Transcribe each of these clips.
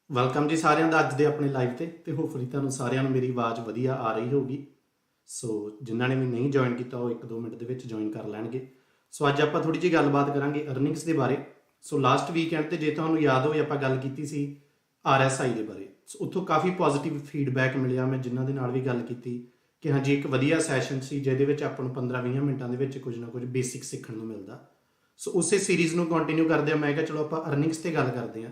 Welcome ਜੀ ਸਾਰਿਆਂ ਦਾ ਅੱਜ ਦੇ ਆਪਣੇ ਲਾਈਵ ਤੇ ਹੋਪਫੁਲੀ ਤੁਹਾਨੂੰ ਸਾਰਿਆਂ ਨੂੰ ਮੇਰੀ ਆਵਾਜ਼ ਵਧੀਆ ਆ ਰਹੀ ਹੋਊਗੀ। ਸੋ ਜਿਨ੍ਹਾਂ ਨੇ ਵੀ ਨਹੀਂ ਜੁਆਇਨ ਕੀਤਾ ਉਹ 1-2 ਮਿੰਟ ਦੇ ਵਿੱਚ ਜੁਆਇਨ ਕਰ ਲੈਣਗੇ। ਸੋ ਅੱਜ ਆਪਾਂ ਥੋੜੀ ਜਿਹੀ ਗੱਲਬਾਤ ਕਰਾਂਗੇ ਅਰਨਿੰਗਸ ਦੇ ਬਾਰੇ। ਸੋ ਲਾਸਟ ਵੀਕਐਂਡ ਤੇ ਜੇ ਤੁਹਾਨੂੰ ਯਾਦ ਹੋਵੇ ਆਪਾਂ ਗੱਲ ਕੀਤੀ ਸੀ RSI ਦੇ ਬਾਰੇ। ਸੋ ਉੱਥੋਂ ਕਾਫੀ ਪੋਜ਼ਿਟਿਵ ਫੀਡਬੈਕ ਮਿਲਿਆ, ਮੈਂ ਜਿਨ੍ਹਾਂ ਦੇ ਨਾਲ ਵੀ ਗੱਲ ਕੀਤੀ ਕਿ ਹਾਂਜੀ ਇੱਕ ਵਧੀਆ ਸੈਸ਼ਨ ਸੀ ਜਿਹਦੇ ਵਿੱਚ ਆਪਾਂ ਨੂੰ 15-20 ਮਿੰਟਾਂ ਦੇ ਵਿੱਚ ਕੁਝ ਨਾ ਕੁਝ ਬੇਸਿਕ ਸਿੱਖਣ ਨੂੰ ਮਿਲਦਾ। ਸੋ ਉਸੇ ਸੀਰੀਜ਼ ਨੂੰ ਕੰਟੀਨਿਊ ਕਰਦੇ ਆ। ਮੈਂ ਕਿਹਾ ਚਲੋ ਆਪਾਂ ਅਰਨਿੰਗਸ ਤੇ ਗੱਲ ਕਰਦੇ ਹਾਂ।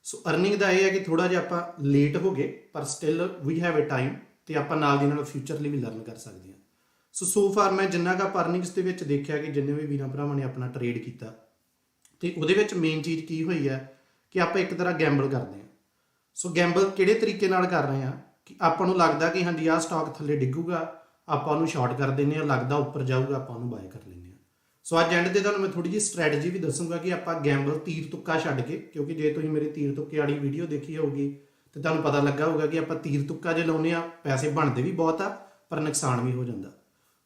ਸੋ ਅਰਨਿੰਗ ਦਾ ਇਹ ਹੈ ਕਿ ਥੋੜਾ ਜਿਹਾ ਆਪਾਂ ਲੇਟ ਹੋ ਗਏ ਪਰ still we have a time ਤੇ ਆਪਾਂ ਨਾਲ ਦੀ ਨਾਲ ਫਿਊਚਰ ਲਈ ਵੀ ਲਰਨ ਕਰ ਸਕਦੇ ਹਾਂ। ਸੋ ਫਾਰ ਮੈਂ ਜਿੰਨਾ ਕੁ ਅਰਨਿੰਗਸ ਦੇ ਵਿੱਚ ਦੇਖਿਆ ਕਿ ਜਿੰਨੇ ਵੀ ਵੀਰਾਂ ਭਰਾਵਾਂ ਨੇ ਆਪਣਾ ਟਰੇਡ ਕੀਤਾ ਤੇ ਉਹਦੇ ਵਿੱਚ ਮੇਨ ਚੀਜ਼ ਕੀ ਹੋਈ ਹੈ ਕਿ ਆਪਾਂ ਇੱਕ ਤਰ੍ਹਾਂ ਗੈਂਬਲ ਕਰਦੇ ਹਾਂ। ਸੋ ਗੈਂਬਲ ਕਿਹੜੇ ਤਰੀਕੇ ਨਾਲ ਕਰ ਰਹੇ ਹਾਂ ਕਿ ਆਪਾਂ ਨੂੰ ਲੱਗਦਾ ਕਿ ਹਾਂਜੀ ਆਹ ਸਟਾਕ ਥੱਲੇ ਡਿੱਗੂਗਾ, ਆਪਾਂ ਉਹਨੂੰ ਸ਼ਾਰਟ ਕਰ ਦਿੰਦੇ ਹਾਂ, ਲੱਗਦਾ ਉੱਪਰ ਜਾਊਗਾ ਆਪਾਂ ਉਹਨੂੰ ਬਾਏ ਕਰ ਲੈਂਦੇ ਹਾਂ। ਸੋ ਅੱਜ ਐਂਡ ਤੇ ਤੁਹਾਨੂੰ ਮੈਂ ਥੋੜੀ ਜਿਹੀ ਸਟ੍ਰੈਟਜੀ ਵੀ ਦੱਸੂਗਾ ਕਿ ਆਪਾਂ ਗੈਂਬਲ ਤੀਰ ਤੁੱਕਾ ਛੱਡ ਕੇ, ਕਿਉਂਕਿ ਜੇ ਤੁਸੀਂ ਮੇਰੀ ਤੀਰ ਤੁੱਕੇ ਵਾਲੀ ਵੀਡੀਓ ਦੇਖੀ ਹੋਊਗੀ ਤੇ ਤੁਹਾਨੂੰ ਪਤਾ ਲੱਗਾ ਹੋਊਗਾ ਕਿ ਆਪਾਂ ਤੀਰ ਤੁੱਕਾ ਜੇ ਲਾਉਂਦੇ ਆ ਪੈਸੇ ਬਣਦੇ ਵੀ ਬਹੁਤ ਆ ਪਰ ਨੁਕਸਾਨ ਵੀ ਹੋ ਜਾਂਦਾ।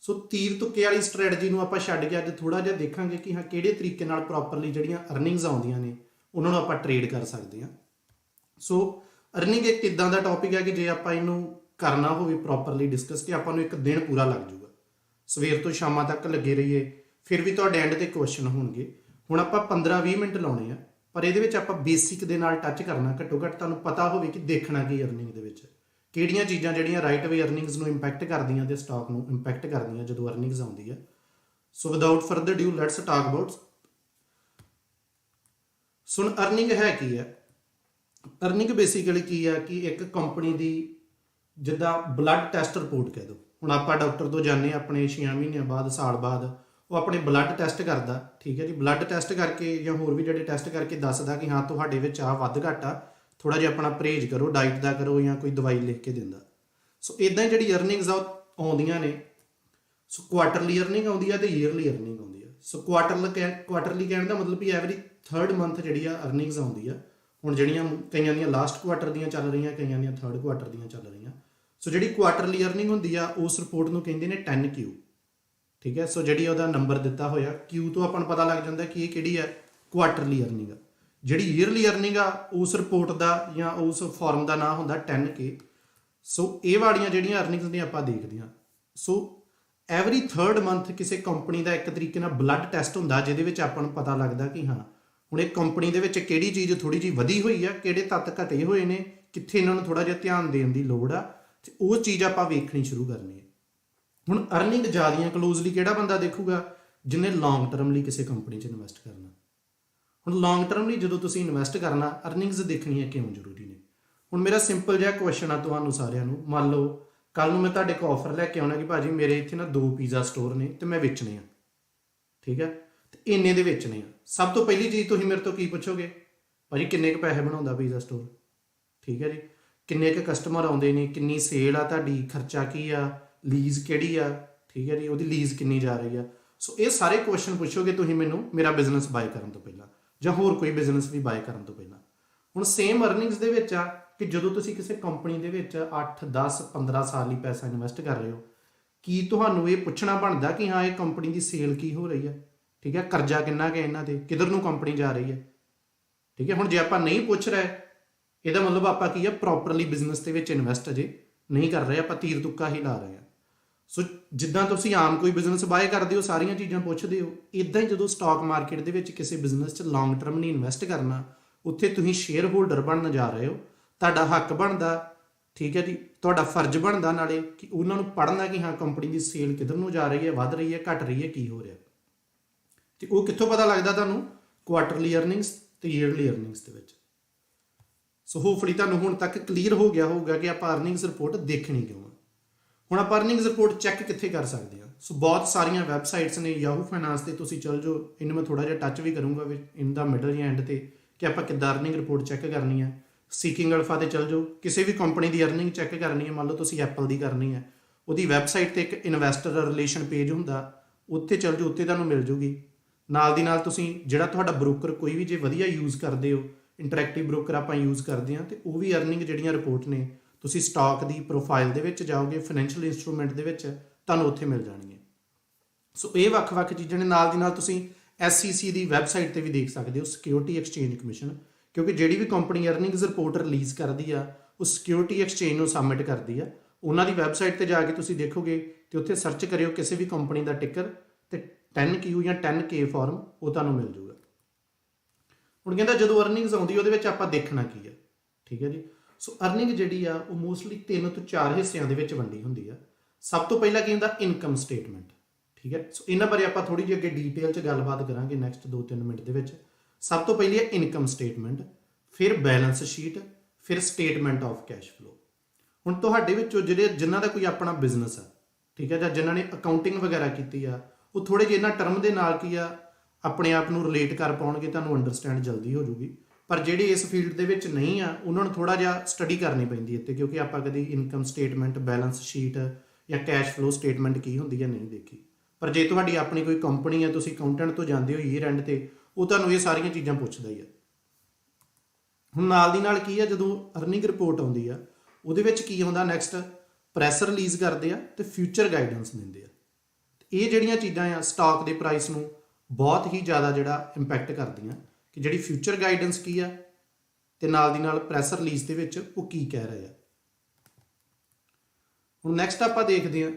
ਸੋ ਤੀਰ ਤੁੱਕੇ ਵਾਲੀ ਸਟ੍ਰੈਟਜੀ ਨੂੰ ਆਪਾਂ ਛੱਡ ਕੇ ਅੱਜ ਥੋੜਾ ਜਿਹਾ ਦੇਖਾਂਗੇ ਕਿ ਹਾਂ ਕਿਹੜੇ ਤਰੀਕੇ ਨਾਲ ਪ੍ਰੋਪਰਲੀ ਜਿਹੜੀਆਂ ਅਰਨਿੰਗਸ ਆਉਂਦੀਆਂ ਨੇ ਉਹਨਾਂ ਨੂੰ ਆਪਾਂ ਟ੍ਰੇਡ ਕਰ ਸਕਦੇ ਹਾਂ। ਸੋ ਅਰਨਿੰਗ ਇੱਕ ਇਦਾਂ ਦਾ ਟੌਪਿਕ ਹੈ ਕਿ ਜੇ ਆਪਾਂ ਇਹਨੂੰ ਕਰਨਾ ਹੋਵੇ ਪ੍ਰੋਪਰਲੀ ਡਿਸਕਸ ਤੇ ਆਪਾਂ ਨੂੰ ਇੱਕ ਦਿਨ ਪੂਰਾ ਲੱਗ ਜਾਊਗਾ। ਸਵੇਰ ਤੋਂ ਸ਼ਾਮਾਂ ਤੱਕ ਲੱਗੇ ਰਹੀਏ ਫਿਰ ਵੀ ਤੁਹਾਡੇ ਐਂਡ ਤੇ ਕੁਐਸਚਨ ਹੋਣਗੇ। ਹੁਣ ਆਪਾਂ 15-20 ਮਿੰਟ ਲਾਉਣੇ ਆ ਪਰ ਇਹਦੇ ਵਿੱਚ ਆਪਾਂ ਬੇਸਿਕ ਦੇ ਨਾਲ ਟੱਚ ਕਰਨਾ। ਘੱਟੋ ਘੱਟ ਤੁਹਾਨੂੰ ਪਤਾ ਹੋਵੇ ਕਿ ਦੇਖਣਾ ਕੀ ਅਰਨਿੰਗ ਦੇ ਵਿੱਚ ਕਿਹੜੀਆਂ ਚੀਜ਼ਾਂ ਜਿਹੜੀਆਂ ਰਾਈਟ ਵੇ ਅਰਨਿੰਗਸ ਨੂੰ ਇੰਪੈਕਟ ਕਰਦੀਆਂ ਤੇ ਸਟਾਕ ਨੂੰ ਇੰਪੈਕਟ ਕਰਦੀਆਂ ਜਦੋਂ ਅਰਨਿੰਗਸ ਆਉਂਦੀ ਹੈ। So without further due let's talk about. So earning ਹੈ ਕੀ ਹੈ? ਅਰਨਿੰਗ ਬੇਸਿਕਲੀ ਕੀ ਹੈ ਕਿ ਇੱਕ ਕੰਪਨੀ ਦੀ ਜਿੱਦਾਂ ਬਲੱਡ ਟੈਸਟ ਰਿਪੋਰਟ ਕਹਿ ਦਿਓ। ਹੁਣ ਆਪਾਂ ਡਾਕਟਰ ਤੋਂ ਜਾਂਦੇ ਆਪਣੇ 6 ਮਹੀਨਿਆਂ ਬਾਅਦ, ਸਾਲ ਬਾਅਦ ਉਹ ਆਪਣੇ ਬਲੱਡ ਟੈਸਟ ਕਰਦਾ, ਠੀਕ ਹੈ ਜੀ। ਬਲੱਡ ਟੈਸਟ ਕਰਕੇ ਜਾਂ ਹੋਰ ਵੀ ਜਿਹੜੇ ਟੈਸਟ ਕਰਕੇ ਦੱਸਦਾ ਕਿ ਹਾਂ ਤੁਹਾਡੇ ਵਿੱਚ ਆਹ ਵੱਧ ਘੱਟ ਆ, ਥੋੜਾ ਜਿਹਾ ਆਪਣਾ ਪਰਹੇਜ਼ ਕਰੋ, ਡਾਈਟ ਦਾ ਕਰੋ ਜਾਂ ਕੋਈ ਦਵਾਈ ਲਿਖ ਕੇ ਦਿੰਦਾ। ਸੋ ਇਦਾਂ ਹੀ ਜਿਹੜੀ ਅਰਨਿੰਗਸ ਆ ਆਉਂਦੀਆਂ ਨੇ। ਸੋ ਕੁਆਟਰਲੀ ਅਰਨਿੰਗ ਆਉਂਦੀ ਆ ਤੇ ਈਅਰਲੀ ਅਰਨਿੰਗ ਆਉਂਦੀ ਆ। ਸੋ ਕੁਆਟਰਲੀ ਕਹਿਣ ਦਾ ਮਤਲਬ ਵੀ ਐਵਰੀ 3rd ਮੰਥ ਜਿਹੜੀ ਆ ਅਰਨਿੰਗਸ ਆਉਂਦੀ ਆ। ਹੁਣ ਜਿਹੜੀਆਂ ਕਈਆਂ ਦੀਆਂ ਲਾਸਟ ਕੁਆਟਰ ਦੀਆਂ ਚੱਲ ਰਹੀਆਂ, ਕਈਆਂ ਦੀਆਂ 3rd ਕੁਆਟਰ ਦੀਆਂ ਚੱਲ ਰਹੀਆਂ। ਸੋ ਜਿਹੜੀ ਕੁਆਟਰਲੀ ਅਰਨਿੰਗ ਹੁੰਦੀ ਆ ਉਸ ਰਿਪੋਰਟ ਨੂੰ ਕਹਿੰਦੇ ਨੇ 10Q, ਠੀਕ ਹੈ। ਸੋ ਜਿਹੜੀ ਉਹਦਾ ਨੰਬਰ ਦਿੱਤਾ ਹੋਇਆ Q ਤੋਂ ਆਪਾਂ ਨੂੰ ਪਤਾ ਲੱਗ ਜਾਂਦਾ ਕਿ ਇਹ ਕਿਹੜੀ ਹੈ ਕੁਆਟਰਲੀ ਅਰਨਿੰਗ ਆ। ਜਿਹੜੀ ਈਅਰਲੀ ਅਰਨਿੰਗ ਆ ਉਸ ਰਿਪੋਰਟ ਦਾ ਜਾਂ ਉਸ ਫਾਰਮ ਦਾ ਨਾਮ ਹੁੰਦਾ 10K। ਸੋ ਇਹ ਵਾਲੀਆਂ ਜਿਹੜੀਆਂ ਅਰਨਿੰਗਸ ਨੇ ਆਪਾਂ ਦੇਖਦੇ ਹਾਂ। ਸੋ ਐਵਰੀ 3rd ਮੰਥ ਕਿਸੇ ਕੰਪਨੀ ਦਾ ਇੱਕ ਤਰੀਕੇ ਨਾਲ ਬਲੱਡ ਟੈਸਟ ਹੁੰਦਾ ਜਿਹਦੇ ਵਿੱਚ ਆਪਾਂ ਨੂੰ ਪਤਾ ਲੱਗਦਾ ਕਿ ਹਾਂ ਹੁਣ ਇਹ ਕੰਪਨੀ ਦੇ ਵਿੱਚ ਕਿਹੜੀ ਚੀਜ਼ ਥੋੜੀ ਜਿਹੀ ਵਧੀ ਹੋਈ ਆ, ਕਿਹੜੇ ਤੱਤ ਘਟੇ ਹੋਏ ਨੇ, ਕਿੱਥੇ ਇਹਨਾਂ ਨੂੰ ਥੋੜਾ ਜਿਹਾ ਧਿਆਨ ਦੇਣ ਦੀ ਲੋੜ ਆ ਤੇ ਉਹ ਚੀਜ਼ ਆਪਾਂ ਵੇਖਣੀ ਸ਼ੁਰੂ ਕਰਨੀ ਹੈ। ਹੁਣ ਅਰਨਿੰਗ ਜ਼ਿਆਦੀਆਂ ਕਲੋਜ਼ਲੀ ਕਿਹੜਾ ਬੰਦਾ ਦੇਖੂਗਾ? ਜਿਹਨੇ ਲੌਂਗ ਟਰਮ ਲਈ ਕਿਸੇ ਕੰਪਨੀ 'ਚ ਇਨਵੈਸਟ ਕਰਨਾ। ਹੁਣ ਲੌਂਗ ਟਰਮ ਲਈ ਜਦੋਂ ਤੁਸੀਂ ਇਨਵੈਸਟ ਕਰਨਾ ਅਰਨਿੰਗਸ ਦੇਖਣੀਆਂ ਕਿਉਂ ਜ਼ਰੂਰੀ ਨੇ? ਹੁਣ ਮੇਰਾ ਸਿੰਪਲ ਜਿਹਾ ਕੁਐਸਚਨ ਆ ਤੁਹਾਨੂੰ ਸਾਰਿਆਂ ਨੂੰ। ਮੰਨ ਲਓ ਕੱਲ ਨੂੰ ਮੈਂ ਤੁਹਾਡੇ ਕੋਲ ਆਫਰ ਲੈ ਕੇ ਆਉਣਾ ਕਿ ਭਾਜੀ ਮੇਰੇ ਇੱਥੇ ਨਾ 2 ਪੀਜ਼ਾ ਸਟੋਰ ਨੇ ਤੇ ਮੈਂ ਵੇਚਣੇ ਆ, ਠੀਕ ਹੈ, ਤੇ ਇੰਨੇ ਦੇ ਵੇਚਣੇ ਆ। ਸਭ ਤੋਂ ਪਹਿਲੀ ਚੀਜ਼ ਤੁਸੀਂ ਮੇਰੇ ਤੋਂ ਕੀ ਪੁੱਛੋਗੇ? ਭਾਜੀ ਕਿੰਨੇ ਕੁ ਪੈਸੇ ਬਣਾਉਂਦਾ ਪੀਜ਼ਾ ਸਟੋਰ, ਠੀਕ ਹੈ ਜੀ, ਕਿੰਨੇ ਕੁ ਕਸਟਮਰ ਆਉਂਦੇ ਨੇ, ਕਿੰਨੀ ਸੇਲ ਆ ਤੁਹਾਡੀ, ਖਰਚਾ ਕੀ ਆ, ਲੀਜ਼ ਕਿਹੜੀ ਆ, ਠੀਕ ਹੈ ਜੀ, ਉਹਦੀ ਲੀਜ਼ ਕਿੰਨੀ ਜਾ ਰਹੀ ਆ। ਸੋ ਇਹ ਸਾਰੇ ਕੁਐਸਚਨ ਪੁੱਛੋਗੇ ਤੁਸੀਂ ਮੈਨੂੰ ਮੇਰਾ ਬਿਜ਼ਨਸ ਬਾਏ ਕਰਨ ਤੋਂ ਪਹਿਲਾਂ ਜਾਂ ਹੋਰ ਕੋਈ ਬਿਜ਼ਨਸ ਵੀ ਬਾਏ ਕਰਨ ਤੋਂ ਪਹਿਲਾਂ। ਹੁਣ ਸੇਮ ਅਰਨਿੰਗਸ ਦੇ ਵਿੱਚ ਆ ਕਿ ਜਦੋਂ ਤੁਸੀਂ ਕਿਸੇ ਕੰਪਨੀ ਦੇ ਵਿੱਚ 8, 10, 15 ਸਾਲ ਲਈ ਪੈਸਾ ਇਨਵੈਸਟ ਕਰ ਰਹੇ ਹੋ, ਕੀ ਤੁਹਾਨੂੰ ਇਹ ਪੁੱਛਣਾ ਬਣਦਾ ਕਿ ਹਾਂ ਇਹ ਕੰਪਨੀ ਦੀ ਸੇਲ ਕੀ ਹੋ ਰਹੀ ਹੈ, ਠੀਕ ਹੈ, ਕਰਜ਼ਾ ਕਿੰਨਾ ਕਿ ਇਹਨਾਂ ਤੇ, ਕਿੱਧਰ ਨੂੰ ਕੰਪਨੀ ਜਾ ਰਹੀ ਹੈ, ਠੀਕ ਹੈ। ਹੁਣ ਜੇ ਆਪਾਂ ਨਹੀਂ ਪੁੱਛ ਰਹੇ ਇਹਦਾ ਮਤਲਬ ਆਪਾਂ ਕੀ ਆ ਪ੍ਰੋਪਰਲੀ ਬਿਜ਼ਨਸ ਦੇ ਵਿੱਚ ਇਨਵੈਸਟ ਅਜੇ ਨਹੀਂ ਕਰ ਰਹੇ, ਆਪਾਂ ਤੀਰ ਤੁੱਕਾ ਹੀ ਲਾ ਰਹੇ ਹਾਂ। ਸੋ ਜਿੱਦਾਂ ਤੁਸੀਂ ਆਮ ਕੋਈ ਬਿਜ਼ਨਸ ਬਾਏ ਕਰਦੇ ਹੋ ਸਾਰੀਆਂ ਚੀਜ਼ਾਂ ਪੁੱਛਦੇ ਹੋ, ਇਦਾਂ ਹੀ ਜਦੋਂ ਸਟਾਕ ਮਾਰਕੀਟ ਦੇ ਵਿੱਚ ਕਿਸੇ ਬਿਜ਼ਨਸ 'ਚ ਲੌਂਗ ਟਰਮ ਨਹੀਂ ਇਨਵੈਸਟ ਕਰਨਾ, ਉੱਥੇ ਤੁਸੀਂ ਸ਼ੇਅਰ ਹੋਲਡਰ ਬਣਨ ਜਾ ਰਹੇ ਹੋ। ਤੁਹਾਡਾ ਹੱਕ ਬਣਦਾ, ਠੀਕ ਹੈ ਜੀ, ਤੁਹਾਡਾ ਫਰਜ਼ ਬਣਦਾ ਨਾਲੇ ਕਿ ਉਹਨਾਂ ਨੂੰ ਪੜ੍ਹਨਾ ਕਿ ਹਾਂ ਕੰਪਨੀ ਦੀ ਸੇਲ ਕਿੱਧਰ ਨੂੰ ਜਾ ਰਹੀ ਹੈ, ਵੱਧ ਰਹੀ ਹੈ, ਘਟ ਰਹੀ ਹੈ, ਕੀ ਹੋ ਰਿਹਾ। ਤੇ ਉਹ ਕਿੱਥੋਂ ਪਤਾ ਲੱਗਦਾ ਤੁਹਾਨੂੰ? ਕੁਆਟਰਲੀ ਅਰਨਿੰਗਸ ਤੇ ਈਅਰਲੀ ਅਰਨਿੰਗਸ ਦੇ ਵਿੱਚ। ਸੋ ਹੋਪਫੁਲੀ ਤੁਹਾਨੂੰ ਹੁਣ ਤੱਕ ਕਲੀਅਰ ਹੋ ਗਿਆ ਹੋਊਗਾ ਕਿ ਆਪਾਂ ਅਰਨਿੰਗਸ ਰਿਪੋਰਟ ਦੇਖਣੀ ਕਿਉਂ ਆ। ਹੁਣ ਆਪਾਂ ਅਰਨਿੰਗਸ ਰਿਪੋਰਟ ਚੈੱਕ ਕਿੱਥੇ ਕਰ ਸਕਦੇ ਹਾਂ? ਸੋ ਬਹੁਤ ਸਾਰੀਆਂ ਵੈਬਸਾਈਟਸ ਨੇ। ਯਾਹੂ ਫਾਈਨਾਂਸ ਤੇ ਤੁਸੀਂ ਚਲ ਜਾਓ, ਇਹਨੂੰ ਮੈਂ ਥੋੜਾ ਜਿਹਾ ਟੱਚ ਵੀ ਕਰੂੰਗਾ ਇਨ ਦਾ ਮਿਡਲ ਜਾਂ ਐਂਡ ਤੇ ਕਿ ਆਪਾਂ ਕਿੱਦਾਂ ਅਰਨਿੰਗ ਰਿਪੋਰਟ ਚੈੱਕ ਕਰਨੀ ਹੈ। ਸੀਕਿੰਗ ਅਲਫਾ ਤੇ ਚਲ ਜਾਓ, ਕਿਸੇ ਵੀ ਕੰਪਨੀ ਦੀ ਅਰਨਿੰਗ ਚੈੱਕ ਕਰਨੀ ਹੈ, ਮੰਨ ਲਓ ਤੁਸੀਂ ਐਪਲ ਦੀ ਕਰਨੀ ਹੈ, ਉਹਦੀ ਵੈਬਸਾਈਟ ਤੇ ਇੱਕ ਇਨਵੈਸਟਰ ਰਿਲੇਸ਼ਨ ਪੇਜ ਹੁੰਦਾ, ਉੱਥੇ ਚਲ ਜਾਓ, ਉੱਥੇ ਤੁਹਾਨੂੰ ਮਿਲ ਜੂਗੀ। ਨਾਲ ਦੀ ਨਾਲ ਤੁਸੀਂ ਜਿਹੜਾ ਤੁਹਾਡਾ ਬ੍ਰੋਕਰ ਕੋਈ ਵੀ ਜੇ ਵਧੀਆ ਯੂਜ਼ ਕਰਦੇ ਹੋ, ਇੰਟਰੈਕਟਿਵ ਬ੍ਰੋਕਰ ਆਪਾਂ ਯੂਜ਼ ਕਰਦੇ ਹਾਂ, ਤੇ ਉਹ ਵੀ ਅਰਨਿੰਗ ਜਿਹੜੀਆਂ ਰਿਪੋਰਟ ਨੇ ਤੁਸੀਂ ਸਟਾਕ ਦੀ ਪ੍ਰੋਫਾਈਲ ਦੇ ਵਿੱਚ ਜਾਓਗੇ, ਫਾਈਨੈਂਸ਼ੀਅਲ ਇੰਸਟਰੂਮੈਂਟ ਦੇ ਵਿੱਚ ਤੁਹਾਨੂੰ ਉੱਥੇ ਮਿਲ ਜਾਣਗੀਆਂ। ਸੋ ਇਹ ਵੱਖ-ਵੱਖ ਚੀਜ਼ਾਂ ਨੇ। ਨਾਲ ਦੀ ਨਾਲ ਤੁਸੀਂ SEC ਦੀ ਵੈਬਸਾਈਟ ਤੇ ਵੀ ਦੇਖ ਸਕਦੇ ਹੋ, ਸਿਕਿਉਰਿਟੀ ਐਕਸਚੇਂਜ ਕਮਿਸ਼ਨ, ਕਿਉਂਕਿ ਜਿਹੜੀ ਵੀ ਕੰਪਨੀ ਅਰਨਿੰਗਸ ਰਿਪੋਰਟ ਰਿਲੀਜ਼ ਕਰਦੀ ਆ ਉਹ ਸਿਕਿਉਰਿਟੀ ਐਕਸਚੇਂਜ ਨੂੰ ਸਬਮਿਟ ਕਰਦੀ ਆ। ਉਹਨਾਂ ਦੀ ਵੈਬਸਾਈਟ ਤੇ ਜਾ ਕੇ ਤੁਸੀਂ ਦੇਖੋਗੇ ਤੇ ਉੱਥੇ ਸਰਚ ਕਰਿਓ ਕਿਸੇ ਵੀ ਕੰਪਨੀ ਦਾ ਟਿਕਰ ਤੇ 10Q ਜਾਂ 10K ਫਾਰਮ ਉਹ ਤੁਹਾਨੂੰ ਮਿਲ ਜਾਊਗਾ। ਹੁਣ ਕਹਿੰਦਾ ਜਦੋਂ ਅਰਨਿੰਗਸ ਆਉਂਦੀ ਉਹਦੇ ਵਿੱਚ ਆਪਾਂ ਦੇਖਣਾ ਕੀ ਆ, ਠੀਕ ਹੈ ਜੀ। ਸੋ ਅਰਨਿੰਗ ਜਿਹੜੀ ਆ ਉਹ ਮੋਸਟਲੀ 3 ਤੋਂ 4 ਹਿੱਸਿਆਂ ਦੇ ਵਿੱਚ ਵੰਡੀ ਹੁੰਦੀ ਆ। ਸਭ ਤੋਂ ਪਹਿਲਾਂ ਕੀ ਹੁੰਦਾ, ਇਨਕਮ ਸਟੇਟਮੈਂਟ, ਠੀਕ ਹੈ। ਸੋ ਇਹਨਾਂ ਬਾਰੇ ਆਪਾਂ ਥੋੜੀ ਜਿਹੀ ਅੱਗੇ ਡੀਟੇਲ 'ਚ ਗੱਲਬਾਤ ਕਰਾਂਗੇ ਨੈਕਸਟ 2-3 ਮਿੰਟ ਦੇ ਵਿੱਚ। ਸਭ ਤੋਂ ਪਹਿਲੀ ਹੈ ਇਨਕਮ ਸਟੇਟਮੈਂਟ, ਫਿਰ ਬੈਲੈਂਸ ਸ਼ੀਟ, ਫਿਰ ਸਟੇਟਮੈਂਟ ਆਫ ਕੈਸ਼ ਫਲੋ। ਹੁਣ ਤੁਹਾਡੇ ਵਿੱਚੋਂ ਜਿਨ੍ਹਾਂ ਦਾ ਕੋਈ ਆਪਣਾ ਬਿਜ਼ਨਸ ਆ, ਠੀਕ ਹੈ, ਜਾਂ ਜਿਨ੍ਹਾਂ ਨੇ ਅਕਾਊਂਟਿੰਗ ਵਗੈਰਾ ਕੀਤੀ ਆ, ਉਹ ਥੋੜੇ ਜਿਹੇ ਇਹਨਾਂ ਟਰਮ ਦੇ ਨਾਲ ਕੀ ਆ ਆਪਣੇ ਆਪ ਨੂੰ ਰਿਲੇਟ ਕਰ ਪਾਉਣਗੇ, ਤੁਹਾਨੂੰ ਅੰਡਰਸਟੈਂਡ ਜਲਦੀ ਹੋ ਜੂਗੀ। ਪਰ ਜਿਹੜੇ ਇਸ ਫੀਲਡ ਦੇ ਵਿੱਚ ਨਹੀਂ ਆ ਉਹਨਾਂ ਨੂੰ ਥੋੜਾ ਜਿਹਾ ਸਟੱਡੀ ਕਰਨੀ ਪੈਂਦੀ ਇੱਥੇ, ਕਿਉਂਕਿ ਆਪਾਂ ਕਦੀ ਇਨਕਮ ਸਟੇਟਮੈਂਟ, ਬੈਲੈਂਸ ਸ਼ੀਟ ਜਾਂ ਕੈਸ਼ ਫਲੋ ਸਟੇਟਮੈਂਟ ਕੀ ਹੁੰਦੀ ਹੈ ਨਹੀਂ ਦੇਖੀ। ਪਰ ਜੇ ਤੁਹਾਡੀ ਆਪਣੀ ਕੋਈ ਕੰਪਨੀ ਹੈ, ਤੁਸੀਂ ਅਕਾਊਂਟੈਂਟ ਤੋਂ ਜਾਂਦੇ ਹੋ ਈਅਰ ਐਂਡ ਤੇ, ਉਹ ਤੁਹਾਨੂੰ ਇਹ ਸਾਰੀਆਂ ਚੀਜ਼ਾਂ ਪੁੱਛਦਾ ਹੀ ਆ। ਹੁਣ ਨਾਲ ਦੀ ਨਾਲ ਕੀ ਆ, ਜਦੋਂ ਅਰਨਿੰਗ ਰਿਪੋਰਟ ਆਉਂਦੀ ਆ ਉਹਦੇ ਵਿੱਚ ਕੀ ਆਉਂਦਾ ਨੈਕਸਟ, ਪ੍ਰੈਸ ਰਿਲੀਜ਼ ਕਰਦੇ ਆ ਤੇ ਫਿਊਚਰ ਗਾਈਡੈਂਸ ਦਿੰਦੇ ਆ। ਇਹ ਜਿਹੜੀਆਂ ਚੀਜ਼ਾਂ ਆ ਸਟਾਕ ਦੇ ਪ੍ਰਾਈਸ ਨੂੰ ਬਹੁਤ ਹੀ ਜ਼ਿਆਦਾ ਜਿਹੜਾ ਇੰਪੈਕਟ ਕਰਦੀਆਂ ਕਿ ਜਿਹੜੀ ਫਿਊਚਰ ਗਾਈਡੈਂਸ ਕੀ ਆ ਤੇ ਨਾਲ ਦੀ ਨਾਲ ਪ੍ਰੈਸ ਰਿਲੀਜ਼ ਦੇ ਵਿੱਚ ਉਹ ਕੀ ਕਹਿ ਰਹੇ ਆ। ਹੁਣ ਨੈਕਸਟ ਆਪਾਂ ਦੇਖਦੇ ਹਾਂ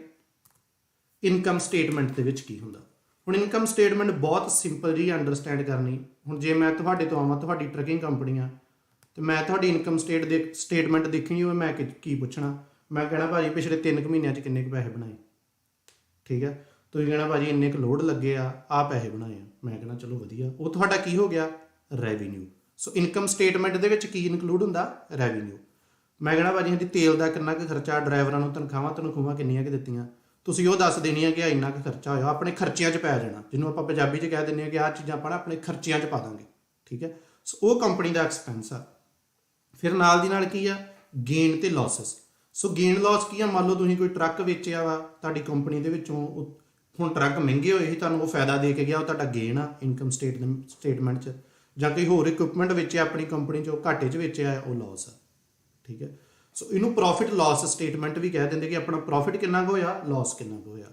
ਇਨਕਮ ਸਟੇਟਮੈਂਟ ਦੇ ਵਿੱਚ ਕੀ ਹੁੰਦਾ। ਹੁਣ ਇਨਕਮ ਸਟੇਟਮੈਂਟ ਬਹੁਤ ਸਿੰਪਲ ਜੀ ਅੰਡਰਸਟੈਂਡ ਕਰਨੀ। ਹੁਣ ਜੇ ਮੈਂ ਤੁਹਾਡੇ ਤੋਂ ਆਵਾਂ, ਤੁਹਾਡੀ ਟਰੱਕਿੰਗ ਕੰਪਨੀ ਆ ਤੇ ਮੈਂ ਤੁਹਾਡੀ ਇਨਕਮ ਸਟੇਟਮੈਂਟ ਦੇਖਣੀ ਹੋਵੇ, ਮੈਂ ਕੀ ਪੁੱਛਣਾ, ਮੈਂ ਕਹਿਣਾ ਭਾਜੀ ਪਿਛਲੇ 3 ਮਹੀਨਿਆਂ 'ਚ ਕਿੰਨੇ ਕੁ ਪੈਸੇ ਬਣਾਏ, ਠੀਕ ਹੈ। ਤੁਸੀਂ ਕਹਿਣਾ ਭਾਜੀ ਇੰਨੇ ਕੁ ਲੋਡ ਲੱਗੇ ਆ ਪੈਸੇ ਬਣਾਏ ਆ, ਮੈਂ ਕਹਿਣਾ ਚਲੋ ਵਧੀਆ, ਉਹ ਤੁਹਾਡਾ ਕੀ ਹੋ ਗਿਆ, ਰੈਵਨਿਊ। ਸੋ ਇਨਕਮ ਸਟੇਟਮੈਂਟ ਦੇ ਵਿੱਚ ਕੀ ਇਨਕਲੂਡ ਹੁੰਦਾ, ਰੈਵਨਿਊ। ਮੈਂ ਕਹਿਣਾ ਭਾਜੀ ਹਾਂਜੀ ਤੇਲ ਦਾ ਕਿੰਨਾ ਕੁ ਖਰਚਾ, ਡਰਾਈਵਰਾਂ ਨੂੰ ਤਨਖਾਹਾਂ ਕਿੰਨੀਆਂ ਕੁ ਦਿੱਤੀਆਂ, ਤੁਸੀਂ ਉਹ ਦੱਸ ਦੇਣੀ ਆ ਕਿ ਇੰਨਾ ਕੁ ਖਰਚਾ ਹੋਇਆ, ਆਪਣੇ ਖਰਚਿਆਂ 'ਚ ਪੈ ਜਾਣਾ, ਜਿਹਨੂੰ ਆਪਾਂ ਪੰਜਾਬੀ 'ਚ ਕਹਿ ਦਿੰਦੇ ਹਾਂ ਕਿ ਆਹ ਚੀਜ਼ਾਂ ਆਪਾਂ ਆਪਣੇ ਖਰਚਿਆਂ 'ਚ ਪਾ ਦਾਂਗੇ, ਠੀਕ ਹੈ। ਸੋ ਉਹ ਕੰਪਨੀ ਦਾ ਐਕਸਪੈਂਸ ਆ। ਫਿਰ ਨਾਲ ਦੀ ਨਾਲ ਕੀ ਆ, ਗੇਨ ਤੇ ਲਾਸਸ। ਸੋ ਗੇਨ ਲਾਸ ਕੀ ਆ, ਮੰਨ ਲਓ ਤੁਸੀਂ ਕੋਈ ਟਰੱਕ ਵੇਚਿਆ ਵਾ ਤੁਹਾਡੀ ਕੰਪਨੀ ਦੇ ਵਿੱਚੋਂ, ਹੁਣ ਟਰੱਕ ਮਹਿੰਗੇ ਹੋਏ ਸੀ, ਤੁਹਾਨੂੰ ਉਹ ਫਾਇਦਾ ਦੇ ਕੇ ਗਿਆ, ਉਹ ਤੁਹਾਡਾ ਗੇਨ ਆ ਇਨਕਮ ਸਟੇਟਮੈਂਟ 'ਚ। ਜਾਂ ਕੋਈ ਹੋਰ ਇਕਵਿਪਮੈਂਟ ਵੇਚਿਆ ਆਪਣੀ ਕੰਪਨੀ 'ਚੋਂ, ਘਾਟੇ 'ਚ ਵੇਚਿਆ, ਉਹ ਲਾਸ ਆ, ਠੀਕ ਹੈ। ਸੋ ਇਹਨੂੰ ਪ੍ਰੋਫਿਟ ਲਾਸ ਸਟੇਟਮੈਂਟ ਵੀ ਕਹਿ ਦਿੰਦੇ ਕਿ ਆਪਣਾ ਪ੍ਰੋਫਿਟ ਕਿੰਨਾ ਕੁ ਹੋਇਆ, ਲਾਸ ਕਿੰਨਾ ਕੁ ਹੋਇਆ।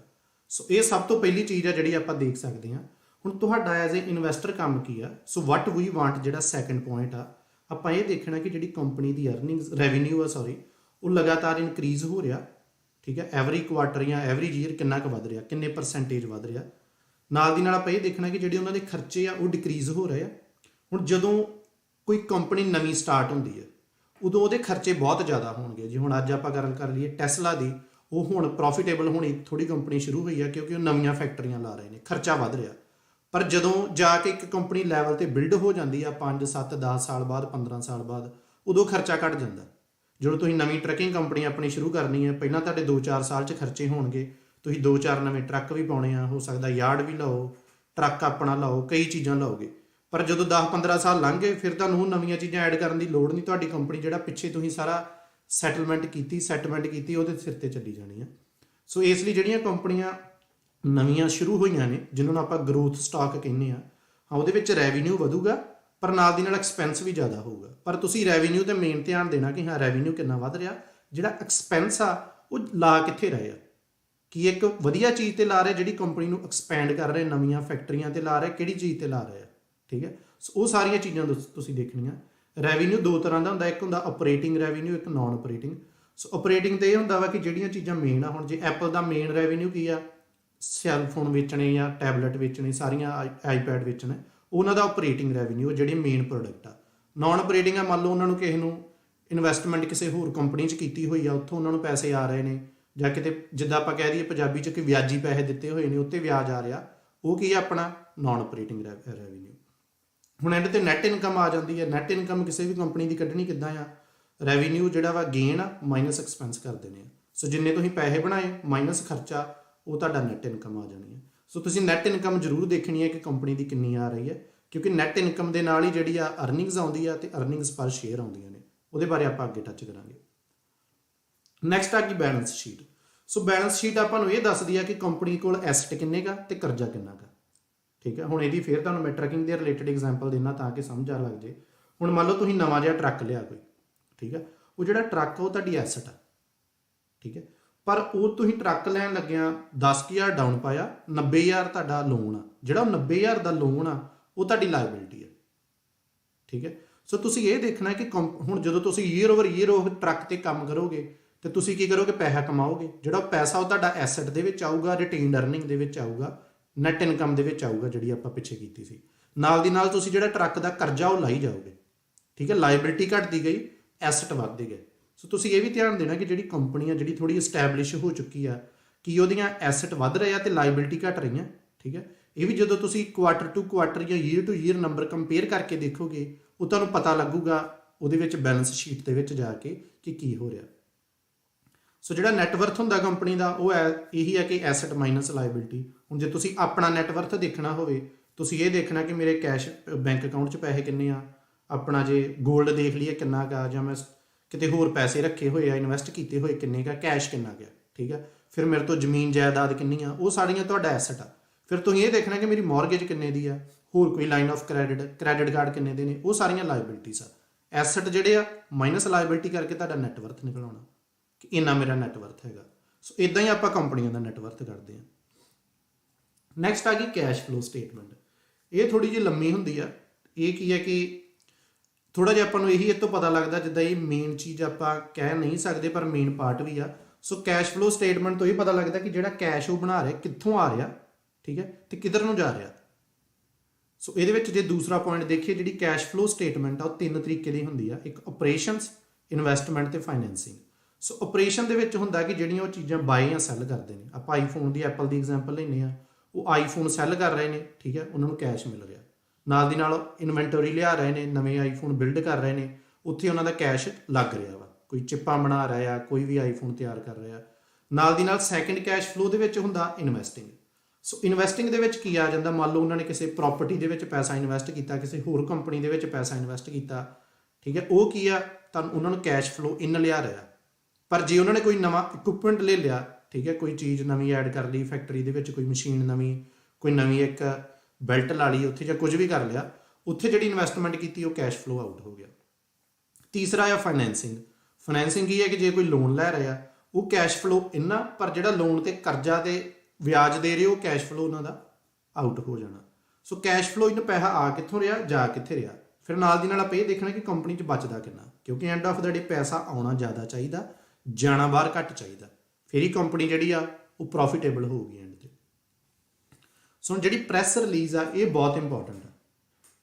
ਸੋ ਇਹ ਸਭ ਤੋਂ ਪਹਿਲੀ ਚੀਜ਼ ਆ ਜਿਹੜੀ ਆਪਾਂ ਦੇਖ ਸਕਦੇ ਹਾਂ। ਹੁਣ ਤੁਹਾਡਾ ਐਜ਼ ਏ ਇਨਵੈਸਟਰ ਕੰਮ ਕੀ ਆ, ਸੋ ਵਾਟ ਵੀ ਵਾਂਟ ਜਿਹੜਾ ਸੈਕੰਡ ਪੁਆਇੰਟ ਆ, ਆਪਾਂ ਇਹ ਦੇਖਣਾ ਕਿ ਜਿਹੜੀ ਕੰਪਨੀ ਦੀ ਅਰਨਿੰਗਸ ਰੈਵਨਿਊ ਆ ਉਹ ਲਗਾਤਾਰ ਇਨਕਰੀਜ਼ ਹੋ ਰਿਹਾ, ਠੀਕ ਹੈ। ਐਵਰੀ ਕੁਆਟਰ ਜਾਂ ਐਵਰੀ ਈਅਰ ਕਿੰਨਾ ਕੁ ਵੱਧ ਰਿਹਾ, ਕਿੰਨੇ ਪਰਸੈਂਟੇਜ ਵੱਧ ਰਿਹਾ। ਨਾਲ ਦੀ ਨਾਲ ਆਪਾਂ ਇਹ ਦੇਖਣਾ ਕਿ ਜਿਹੜੇ ਉਹਨਾਂ ਦੇ ਖਰਚੇ ਆ ਉਹ ਡਿਕਰੀਜ਼ ਹੋ ਰਹੇ ਆ। ਹੁਣ ਜਦੋਂ ਕੋਈ ਕੰਪਨੀ ਨਵੀਂ ਸਟਾਰਟ ਹੁੰਦੀ ਹੈ ਉਦੋਂ ਉਹਦੇ ਖਰਚੇ ਬਹੁਤ ਜ਼ਿਆਦਾ ਹੋਣਗੇ। ਜੇ ਹੁਣ ਅੱਜ ਆਪਾਂ ਗੱਲ ਕਰ ਲਈਏ ਟੈਸਲਾ ਦੀ, ਉਹ ਹੁਣ ਪ੍ਰੋਫਿਟੇਬਲ ਹੋਣੀ ਥੋੜੀ ਕੰਪਨੀ ਸ਼ੁਰੂ ਹੋਈ ਹੈ ਕਿਉਂਕਿ ਉਹ ਨਵੀਆਂ ਫੈਕਟਰੀਆਂ ਲਾ ਰਹੇ ਨੇ, ਖਰਚਾ ਵੱਧ ਰਿਹਾ। ਪਰ ਜਦੋਂ ਜਾ ਕੇ ਇੱਕ ਕੰਪਨੀ ਲੈਵਲ ਤੇ ਬਿਲਡ ਹੋ ਜਾਂਦੀ ਆ 5, 7, 10 ਸਾਲ ਬਾਅਦ, 15 ਸਾਲ ਬਾਅਦ, ਉਦੋਂ ਖਰਚਾ ਘਟ ਜਾਂਦਾ। ਜਦੋਂ ਤੁਸੀਂ ਨਵੀਂ ਟਰੱਕਿੰਗ ਕੰਪਨੀ ਆਪਣੀ ਸ਼ੁਰੂ ਕਰਨੀ ਹੈ, ਪਹਿਲਾਂ ਤੁਹਾਡੇ 2-4 ਸਾਲ 'ਚ ਖਰਚੇ ਹੋਣਗੇ, ਤੁਸੀਂ 2-4 ਨਵੇਂ ਟਰੱਕ ਵੀ ਪਾਉਣੇ ਆ, ਹੋ ਸਕਦਾ ਯਾਰਡ ਵੀ ਲਾਓ, ਟਰੱਕ ਆਪਣਾ ਲਾਓ, ਕਈ ਚੀਜ਼ਾਂ ਲਾਓਗੇ। ਪਰ ਜਦੋਂ 10-15 ਸਾਲ ਲੰਘ ਗਏ ਫਿਰ ਤੁਹਾਨੂੰ ਨਵੀਆਂ ਚੀਜ਼ਾਂ ਐਡ ਕਰਨ ਦੀ ਲੋੜ ਨਹੀਂ। ਤੁਹਾਡੀ ਕੰਪਨੀ ਜਿਹੜਾ ਪਿੱਛੇ ਤੁਸੀਂ ਸਾਰਾ ਸੈਟਲਮੈਂਟ ਕੀਤੀ ਉਹਦੇ ਸਿਰ ਤੇ ਚੱਲੀ ਜਾਣੀ ਆ। ਸੋ ਇਸ ਲਈ ਜਿਹੜੀਆਂ ਕੰਪਨੀਆਂ ਨਵੀਆਂ ਸ਼ੁਰੂ ਹੋਈਆਂ ਨੇ, ਜਿਹਨਾਂ ਨੂੰ ਆਪਾਂ ਗਰੋਥ ਸਟਾਕ ਕਹਿੰਦੇ ਆ, ਹਾਂ ਉਹਦੇ ਵਿੱਚ ਰੈਵਨਿਊ ਵਧੂਗਾ ਪਰ ਨਾਲ ਦੀ ਨਾਲ ਐਕਸਪੈਂਸ ਵੀ ਜ਼ਿਆਦਾ ਹੋਊਗਾ। ਪਰ ਤੁਸੀਂ ਰੈਵਨਿਊ ਤੇ ਮੇਨ ਧਿਆਨ ਦੇਣਾ ਕਿ ਹਾਂ ਰੈਵਨਿਊ ਕਿੰਨਾ ਵੱਧ ਰਿਹਾ, ਜਿਹੜਾ ਐਕਸਪੈਂਸ ਆ ਉਹ ਲਾ ਕਿੱਥੇ ਰਹੇ ਆ, ਕਿ ਇੱਕ ਵਧੀਆ ਚੀਜ਼ ਤੇ ਲਾ ਰਹੇ, ਜਿਹੜੀ ਕੰਪਨੀ ਨੂੰ ਐਕਸਪੈਂਡ ਕਰ ਰਹੇ, ਨਵੀਆਂ ਫੈਕਟਰੀਆਂ ਤੇ ਲਾ ਰਹੇ, ਕਿਹੜੀ ਚੀਜ਼ ਤੇ ਲਾ ਰਹੇ ਆ, ਠੀਕ ਹੈ। ਸੋ ਉਹ ਸਾਰੀਆਂ ਚੀਜ਼ਾਂ ਤੁਸੀਂ ਦੇਖਣੀਆਂ। ਰੈਵਨਿਊ 2 ਤਰ੍ਹਾਂ ਦਾ ਹੁੰਦਾ, ਇੱਕ ਹੁੰਦਾ ਆਪਰੇਟਿੰਗ ਰੈਵਨਿਊ, ਇੱਕ ਨਾਨ ਆਪਰੇਟਿੰਗ। ਸੋ ਆਪਰੇਟਿੰਗ ਤੇ ਇਹ ਹੁੰਦਾ ਵਾ ਕਿ ਜਿਹੜੀਆਂ ਚੀਜ਼ਾਂ ਮੇਨ ਆ, ਹੁਣ ਜੇ ਐਪਲ ਦਾ ਮੇਨ ਰੈਵਨਿਊ ਕੀ ਆ, ਸੈੱਲਫੋਨ ਵੇਚਣੇ ਜਾਂ ਟੈਬਲੇਟ ਵੇਚਣੇ, ਸਾਰੀਆਂ ਆਈਪੈਡ ਵੇਚਣੇ, ਉਹਨਾਂ ਦਾ ਆਪਰੇਟਿੰਗ ਰੈਵਨਿਊ ਜਿਹੜੀ ਮੇਨ ਪ੍ਰੋਡਕਟ ਆ। ਨਾਨ ਆਪਰੇਟਿੰਗ ਆ, ਮੰਨ ਲਓ ਉਹਨਾਂ ਨੂੰ ਕਿਸੇ ਨੂੰ ਇਨਵੈਸਟਮੈਂਟ ਕਿਸੇ ਹੋਰ ਕੰਪਨੀ 'ਚ ਕੀਤੀ ਹੋਈ ਆ, ਉੱਥੋਂ ਉਹਨਾਂ ਨੂੰ ਪੈਸੇ ਆ ਰਹੇ ਨੇ, ਜਾਂ ਕਿਤੇ ਜਿੱਦਾਂ ਆਪਾਂ ਕਹਿ ਦਈਏ ਪੰਜਾਬੀ 'ਚ ਕਿ ਵਿਆਜੀ ਪੈਸੇ ਦਿੱਤੇ ਹੋਏ ਨੇ, ਉੱਤੇ ਵਿਆਜ ਆ ਰਿਹਾ, ਉਹ ਕੀ ਆ ਆਪਣਾ ਨਾਨ ਆਪਰੇਟਿੰਗ ਰੈਵਨਿਊ। ਹੁਣ ਐਂਡ ਤੇ ਨੈਟ ਇਨਕਮ ਆ ਜਾਂਦੀ ਹੈ। ਨੈਟ ਇਨਕਮ ਕਿਸੇ ਵੀ ਕੰਪਨੀ ਦੀ ਕੱਢਣੀ ਕਿੱਦਾਂ ਆ, ਰੈਵਨਿਊ ਜਿਹੜਾ ਵਾ ਗੇਨ ਆ ਮਾਈਨਸ ਐਕਸਪੈਂਸ ਕਰ ਦੇਣੇ ਆ। ਸੋ ਜਿੰਨੇ ਤੁਸੀਂ ਪੈਸੇ ਬਣਾਏ ਮਾਈਨਸ ਖਰਚਾ, ਉਹ ਤੁਹਾਡਾ ਨੈਟ ਇਨਕਮ ਆ ਜਾਣੀ ਹੈ। ਸੋ ਤੁਸੀਂ ਨੈਟ ਇਨਕਮ ਜ਼ਰੂਰ ਦੇਖਣੀ ਹੈ ਕਿ ਕੰਪਨੀ ਦੀ ਕਿੰਨੀ ਆ ਰਹੀ ਹੈ, ਕਿਉਂਕਿ ਨੈਟ ਇਨਕਮ ਦੇ ਨਾਲ ਹੀ ਜਿਹੜੀ ਆ ਅਰਨਿੰਗਸ ਆਉਂਦੀ ਆ ਤੇ ਅਰਨਿੰਗਸ ਪਰ ਸ਼ੇਅਰ ਆਉਂਦੀਆਂ ਨੇ। ਉਹਦੇ ਬਾਰੇ ਆਪਾਂ ਅੱਗੇ ਟੱਚ ਕਰਾਂਗੇ। ਨੈਕਸਟ ਆ ਗਈ ਬੈਲੈਂਸ ਸ਼ੀਟ। ਸੋ ਬੈਲੈਂਸ ਸ਼ੀਟ ਆਪਾਂ ਨੂੰ ਇਹ ਦੱਸਦੀ ਆ ਕਿ ਕੰਪਨੀ ਕੋਲ ਐਸਟ ਕਿੰਨੇ ਗਾ ਤੇ ਕਰਜ਼ਾ ਕਿੰਨਾ ਗਾ, ਠੀਕ ਹੈ। ਹੁਣ ਇਹਦੀ ਫਿਰ ਤੁਹਾਨੂੰ ਮੈਂ ਟਰੱਕਿੰਗ ਦੇ ਰਿਲੇਟਡ ਐਗਜ਼ਾਮਪਲ ਦੇਣਾ ਤਾਂ ਕਿ ਸਮਝ ਆ ਲੱਗ ਜੇ। ਹੁਣ ਮੰਨ ਲਓ ਤੁਸੀਂ ਨਵਾਂ ਜਿਹਾ ਟਰੱਕ ਲਿਆ ਕੋਈ, ਠੀਕ ਹੈ, ਉਹ ਜਿਹੜਾ ਟਰੱਕ ਉਹ ਤੁਹਾਡੀ ਐਸਟ ਆ, ਠੀਕ ਹੈ। ਪਰ ਉਹ ਤੁਸੀਂ ਟਰੱਕ ਲੈਣ ਲੱਗਿਆ 10,000 ਡਾਊਨ ਪਾਇਆ, 90,000 ਤੁਹਾਡਾ ਲੋਨ ਆ, ਜਿਹੜਾ ਉਹ 90,000 ਦਾ ਲੋਨ ਆ ਉਹ ਤੁਹਾਡੀ ਲਾਇਬਿਲਿਟੀ ਹੈ, ਠੀਕ ਹੈ। ਸੋ ਤੁਸੀਂ ਇਹ ਦੇਖਣਾ ਕਿ ਹੁਣ ਜਦੋਂ ਤੁਸੀਂ ਈਅਰ ਓਵਰ ਈਅਰ ਉਹ ਟਰੱਕ ਤੇ ਕੰਮ ਕਰੋਗੇ ਤੇ ਤੁਸੀਂ ਕੀ ਕਰੋਗੇ, ਪੈਸਾ ਕਮਾਓਗੇ। ਜਿਹੜਾ ਪੈਸਾ ਉਹ ਤੁਹਾਡਾ ਐਸੈਟ ਦੇ ਵਿੱਚ ਆਊਗਾ, ਰਿਟੇਨਡ ਅਰਨਿੰਗ ਦੇ ਵਿੱਚ ਆਊਗਾ, ਨੈਟ ਇਨਕਮ ਦੇ ਵਿੱਚ ਆਊਗਾ, ਜਿਹੜੀ ਆਪਾਂ ਪਿੱਛੇ ਕੀਤੀ ਸੀ। ਨਾਲ ਦੀ ਨਾਲ ਤੁਸੀਂ ਜਿਹੜਾ ਟਰੱਕ ਦਾ ਕਰਜ਼ਾ ਉਹ ਲਾਈ ਜਾਓਗੇ, ਠੀਕ ਹੈ। ਲਾਇਬਿਲਿਟੀ ਘਟਦੀ ਗਈ, ਐਸੈਟ ਵੱਧਦੇ ਗਏ। ਸੋ ਤੁਸੀਂ ਇਹ ਵੀ ਧਿਆਨ ਦੇਣਾ ਕਿ ਜਿਹੜੀ ਕੰਪਨੀ ਆ ਜਿਹੜੀ ਥੋੜੀ ਐਸਟੈਬਲਿਸ਼ ਹੋ ਚੁੱਕੀ ਆ, ਕਿ ਉਹਦੀਆਂ ਐਸੈਟ ਵੱਧ ਰਹੇ ਆ ਤੇ ਲਾਇਬਿਲਿਟੀ ਘਟ ਰਹੀਆਂ, ਠੀਕ ਹੈ। ਇਹ ਵੀ ਜਦੋਂ ਤੁਸੀਂ ਕੁਆਟਰ ਟੂ ਕੁਆਟਰ ਜਾਂ year two year number compare ਕਰਕੇ ਦੇਖੋਗੇ, ਉਹ ਤੁਹਾਨੂੰ ਪਤਾ ਲੱਗੂਗਾ ਉਹਦੇ ਵਿੱਚ ਬੈਲੈਂਸ ਸ਼ੀਟ ਦੇ ਵਿੱਚ ਜਾ ਕੇ ਕਿ ਕੀ ਹੋ ਰਿਹਾ। ਸੋ ਜਿਹੜਾ ਨੈਟਵਰਥ ਹੁੰਦਾ ਕੰਪਨੀ ਦਾ ਉਹ ਇਹੀ ਹੈ ਕਿ ਐਸੈਟ ਮਾਈਨਸ ਲਾਇਬਿਲਿਟੀ। ਹੁਣ ਜੇ ਤੁਸੀਂ ਆਪਣਾ ਨੈਟਵਰਥ ਦੇਖਣਾ ਹੋਵੇ, ਤੁਸੀਂ ਇਹ ਦੇਖਣਾ ਕਿ ਮੇਰੇ ਕੈਸ਼ ਬੈਂਕ ਅਕਾਊਂਟ 'ਚ ਪੈਸੇ ਕਿੰਨੇ ਆ, ਆਪਣਾ ਜੇ ਗੋਲਡ ਦੇਖ ਲਈਏ ਕਿੰਨਾ ਕਾ, ਜਾਂ ਮੈਂ ਕਿਤੇ ਹੋਰ ਪੈਸੇ ਰੱਖੇ ਹੋਏ ਆ, ਇਨਵੈਸਟ ਕੀਤੇ ਹੋਏ ਕਿੰਨੇ ਕਾ, ਕੈਸ਼ ਕਿੰਨਾ ਗਿਆ, ਠੀਕ ਹੈ। ਫਿਰ ਮੇਰੇ ਤੋਂ ਜ਼ਮੀਨ ਜਾਇਦਾਦ ਕਿੰਨੀ ਆ, ਉਹ ਸਾਰੀਆਂ ਤੁਹਾਡਾ ਐਸੈਟ ਆ। ਫਿਰ ਤੁਸੀਂ ਇਹ ਦੇਖਣਾ ਕਿ ਮੇਰੀ ਮੌਰਗੇਜ ਕਿੰਨੇ ਦੀ ਆ, ਹੋਰ ਕੋਈ ਲਾਈਨ ਆਫ ਕ੍ਰੈਡਿਟ ਕਾਰਡ ਕਿੰਨੇ ਦੇ ਨੇ, ਉਹ ਸਾਰੀਆਂ ਲਾਇਬਿਲਿਟੀਜ਼ ਆ। ਐਸੈਟ ਜਿਹੜੇ ਆ ਮਾਈਨਸ ਲਾਇਬਿਲਿਟੀ ਕਰਕੇ ਤੁਹਾਡਾ ਨੈਟਵਰਥ ਨਿਕਲ ਆਉਣਾ ਕਿ ਇੰਨਾ ਮੇਰਾ ਨੈਟਵਰਥ ਹੈਗਾ। ਸੋ ਇਦਾਂ ਹੀ ਆਪਾਂ ਕੰਪਨੀਆਂ ਦਾ ਨੈਟਵਰਥ ਕਰਦੇ ਹਾਂ। ਨੈਕਸਟ ਆ ਗਈ ਕੈਸ਼ ਫਲੋ ਸਟੇਟਮੈਂਟ। ਇਹ ਥੋੜੀ ਜਿਹੀ ਲੰਮੀ ਹੁੰਦੀ ਆ। ਇਹ ਕੀ ਹੈ ਕਿ ਥੋੜਾ ਜਿਹਾ ਆਪਾਂ ਨੂੰ ਇਹੀ ਇਹ ਤੋਂ ਪਤਾ ਲੱਗਦਾ, ਜਿੱਦਾਂ ਇਹ ਮੇਨ ਚੀਜ਼ ਆਪਾਂ ਕਹਿ ਨਹੀਂ ਸਕਦੇ ਪਰ ਮੇਨ ਪਾਰਟ ਵੀ ਆ। ਸੋ ਕੈਸ਼ ਫਲੋ ਸਟੇਟਮੈਂਟ ਤੋਂ ਇਹ ਪਤਾ ਲੱਗਦਾ ਕਿ ਜਿਹੜਾ ਕੈਸ਼ ਉਹ ਬਣਾ ਰਿਹਾ ਕਿੱਥੋਂ ਆ ਰਿਹਾ, ਠੀਕ ਹੈ, ਤੇ ਕਿੱਧਰ ਨੂੰ ਜਾ ਰਿਹਾ। ਸੋ ਇਹਦੇ ਵਿੱਚ ਜੇ ਦੂਸਰਾ ਪੁਆਇੰਟ ਦੇਖੀਏ, ਜਿਹੜੀ ਕੈਸ਼ ਫਲੋ ਸਟੇਟਮੈਂਟ ਆ ਉਹ 3 ਤਰੀਕੇ ਦੀ ਹੁੰਦੀ ਆ। ਇੱਕ ਆਪਰੇਸ਼ਨਸ, ਇਨਵੈਸਟਮੈਂਟ ਤੇ ਫਾਈਨੈਂਸਿੰਗ। ਸੋ ਆਪਰੇਸ਼ਨ ਦੇ ਵਿੱਚ ਹੁੰਦਾ ਕਿ ਜਿਹੜੀਆਂ ਉਹ ਚੀਜ਼ਾਂ ਬਾਏ ਜਾਂ ਸੈੱਲ ਕਰਦੇ ਨੇ। ਆਪਾਂ ਆਈਫੋਨ ਦੀ, ਐਪਲ ਦੀ ਐਗਜ਼ਾਮਪਲ ਲੈਂਦੇ ਆ, ਉਹ ਆਈਫੋਨ ਸੈੱਲ ਕਰ ਰਹੇ ਨੇ, ਠੀਕ ਹੈ, ਉਹਨਾਂ ਨੂੰ ਕੈਸ਼ ਮਿਲ ਰਿਹਾ। ਨਾਲ ਦੀ ਨਾਲ ਇਨਵੈਂਟਰੀ ਲਿਆ ਰਹੇ ਨੇ, ਨਵੇਂ ਆਈਫੋਨ ਬਿਲਡ ਕਰ ਰਹੇ ਨੇ, ਉੱਥੇ ਉਹਨਾਂ ਦਾ ਕੈਸ਼ ਲੱਗ ਰਿਹਾ ਵਾ। ਕੋਈ ਚਿੱਪਾਂ ਬਣਾ ਰਿਹਾ, ਕੋਈ ਵੀ ਆਈਫੋਨ ਤਿਆਰ ਕਰ ਰਿਹਾ। ਨਾਲ ਦੀ ਨਾਲ ਸੈਕੰਡ ਕੈਸ਼ ਫਲੋ ਦੇ ਵਿੱਚ ਹੁੰਦਾ ਇਨਵੈਸਟਿੰਗ। ਸੋ ਇਨਵੈਸਟਿੰਗ ਦੇ ਵਿੱਚ ਕੀ ਆ ਜਾਂਦਾ, ਮੰਨ ਲਓ ਉਹਨਾਂ ਨੇ ਕਿਸੇ ਪ੍ਰਾਪਰਟੀ ਦੇ ਵਿੱਚ ਪੈਸਾ ਇਨਵੈਸਟ ਕੀਤਾ, ਕਿਸੇ ਹੋਰ ਕੰਪਨੀ ਦੇ ਵਿੱਚ ਪੈਸਾ ਇਨਵੈਸਟ ਕੀਤਾ, ਠੀਕ ਹੈ, ਉਹ ਕੀ ਆ, ਤੁਹਾਨੂੰ ਉਹਨਾਂ ਨੂੰ ਕੈਸ਼ ਫਲੋ ਇਨ ਲਿਆ ਰਿਹਾ। ਪਰ ਜੇ ਉਹਨਾਂ ਨੇ ਕੋਈ ਨਵਾਂ ਇਕੁਇਪਮੈਂਟ ਲੈ ਲਿਆ, ਠੀਕ ਹੈ, ਕੋਈ ਚੀਜ਼ ਨਵੀਂ ਐਡ ਕਰ ਲਈ ਫੈਕਟਰੀ ਦੇ ਵਿੱਚ, ਕੋਈ ਮਸ਼ੀਨ ਨਵੀਂ, ਕੋਈ ਨਵੀਂ ਇੱਕ ਬੈਲਟ ਲਾ ਲਈ ਉੱਥੇ, ਜਾਂ ਕੁਝ ਵੀ ਕਰ ਲਿਆ, ਉੱਥੇ ਜਿਹੜੀ ਇਨਵੈਸਟਮੈਂਟ ਕੀਤੀ ਉਹ ਕੈਸ਼ ਫਲੋ ਆਊਟ ਹੋ ਗਿਆ। ਤੀਸਰਾ ਆ ਫਾਈਨੈਂਸਿੰਗ। ਫਾਈਨੈਂਸਿੰਗ ਕੀ ਹੈ ਕਿ ਜੇ ਕੋਈ ਲੋਨ ਲੈ ਰਿਹਾ, ਉਹ ਕੈਸ਼ ਫਲੋ ਇੰਨਾ, ਪਰ ਜਿਹੜਾ ਲੋਨ ਤੇ ਕਰਜ਼ਾ ਤੇ ਵਿਆਜ ਦੇ ਰਹੇ ਉਹ ਕੈਸ਼ ਫਲੋ ਉਹਨਾਂ ਦਾ ਆਊਟ ਹੋ ਜਾਣਾ। ਸੋ ਕੈਸ਼ ਫਲੋ ਇਹਨਾਂ ਪੈਸਾ ਆ ਕਿੱਥੋਂ ਰਿਹਾ, ਜਾ ਕਿੱਥੇ ਰਿਹਾ। ਫਿਰ ਨਾਲ ਦੀ ਨਾਲ ਆਪਾਂ ਇਹ ਦੇਖਣਾ ਕਿ ਕੰਪਨੀ 'ਚ ਬਚਦਾ ਕਿੰਨਾ, ਕਿਉਂਕਿ ਐਂਡ ਆਫ ਦਾ ਡੇ ਪੈਸਾ ਆਉਣਾ ਜ਼ਿਆਦਾ ਚਾਹੀਦਾ, ਜਾਣਾ ਬਾਹਰ ਘੱਟ ਚਾਹੀਦਾ। ਫਿਰ ਹੀ ਕੰਪਨੀ ਜਿਹੜੀ ਆ ਉਹ ਪ੍ਰੋਫਿਟੇਬਲ ਹੋਊਗੀ ਐਂਡ ਤੇ। ਸੋ ਹੁਣ ਜਿਹੜੀ ਪ੍ਰੈਸ ਰਿਲੀਜ਼ ਆ ਇਹ ਬਹੁਤ ਇੰਪੋਰਟੈਂਟ ਆ।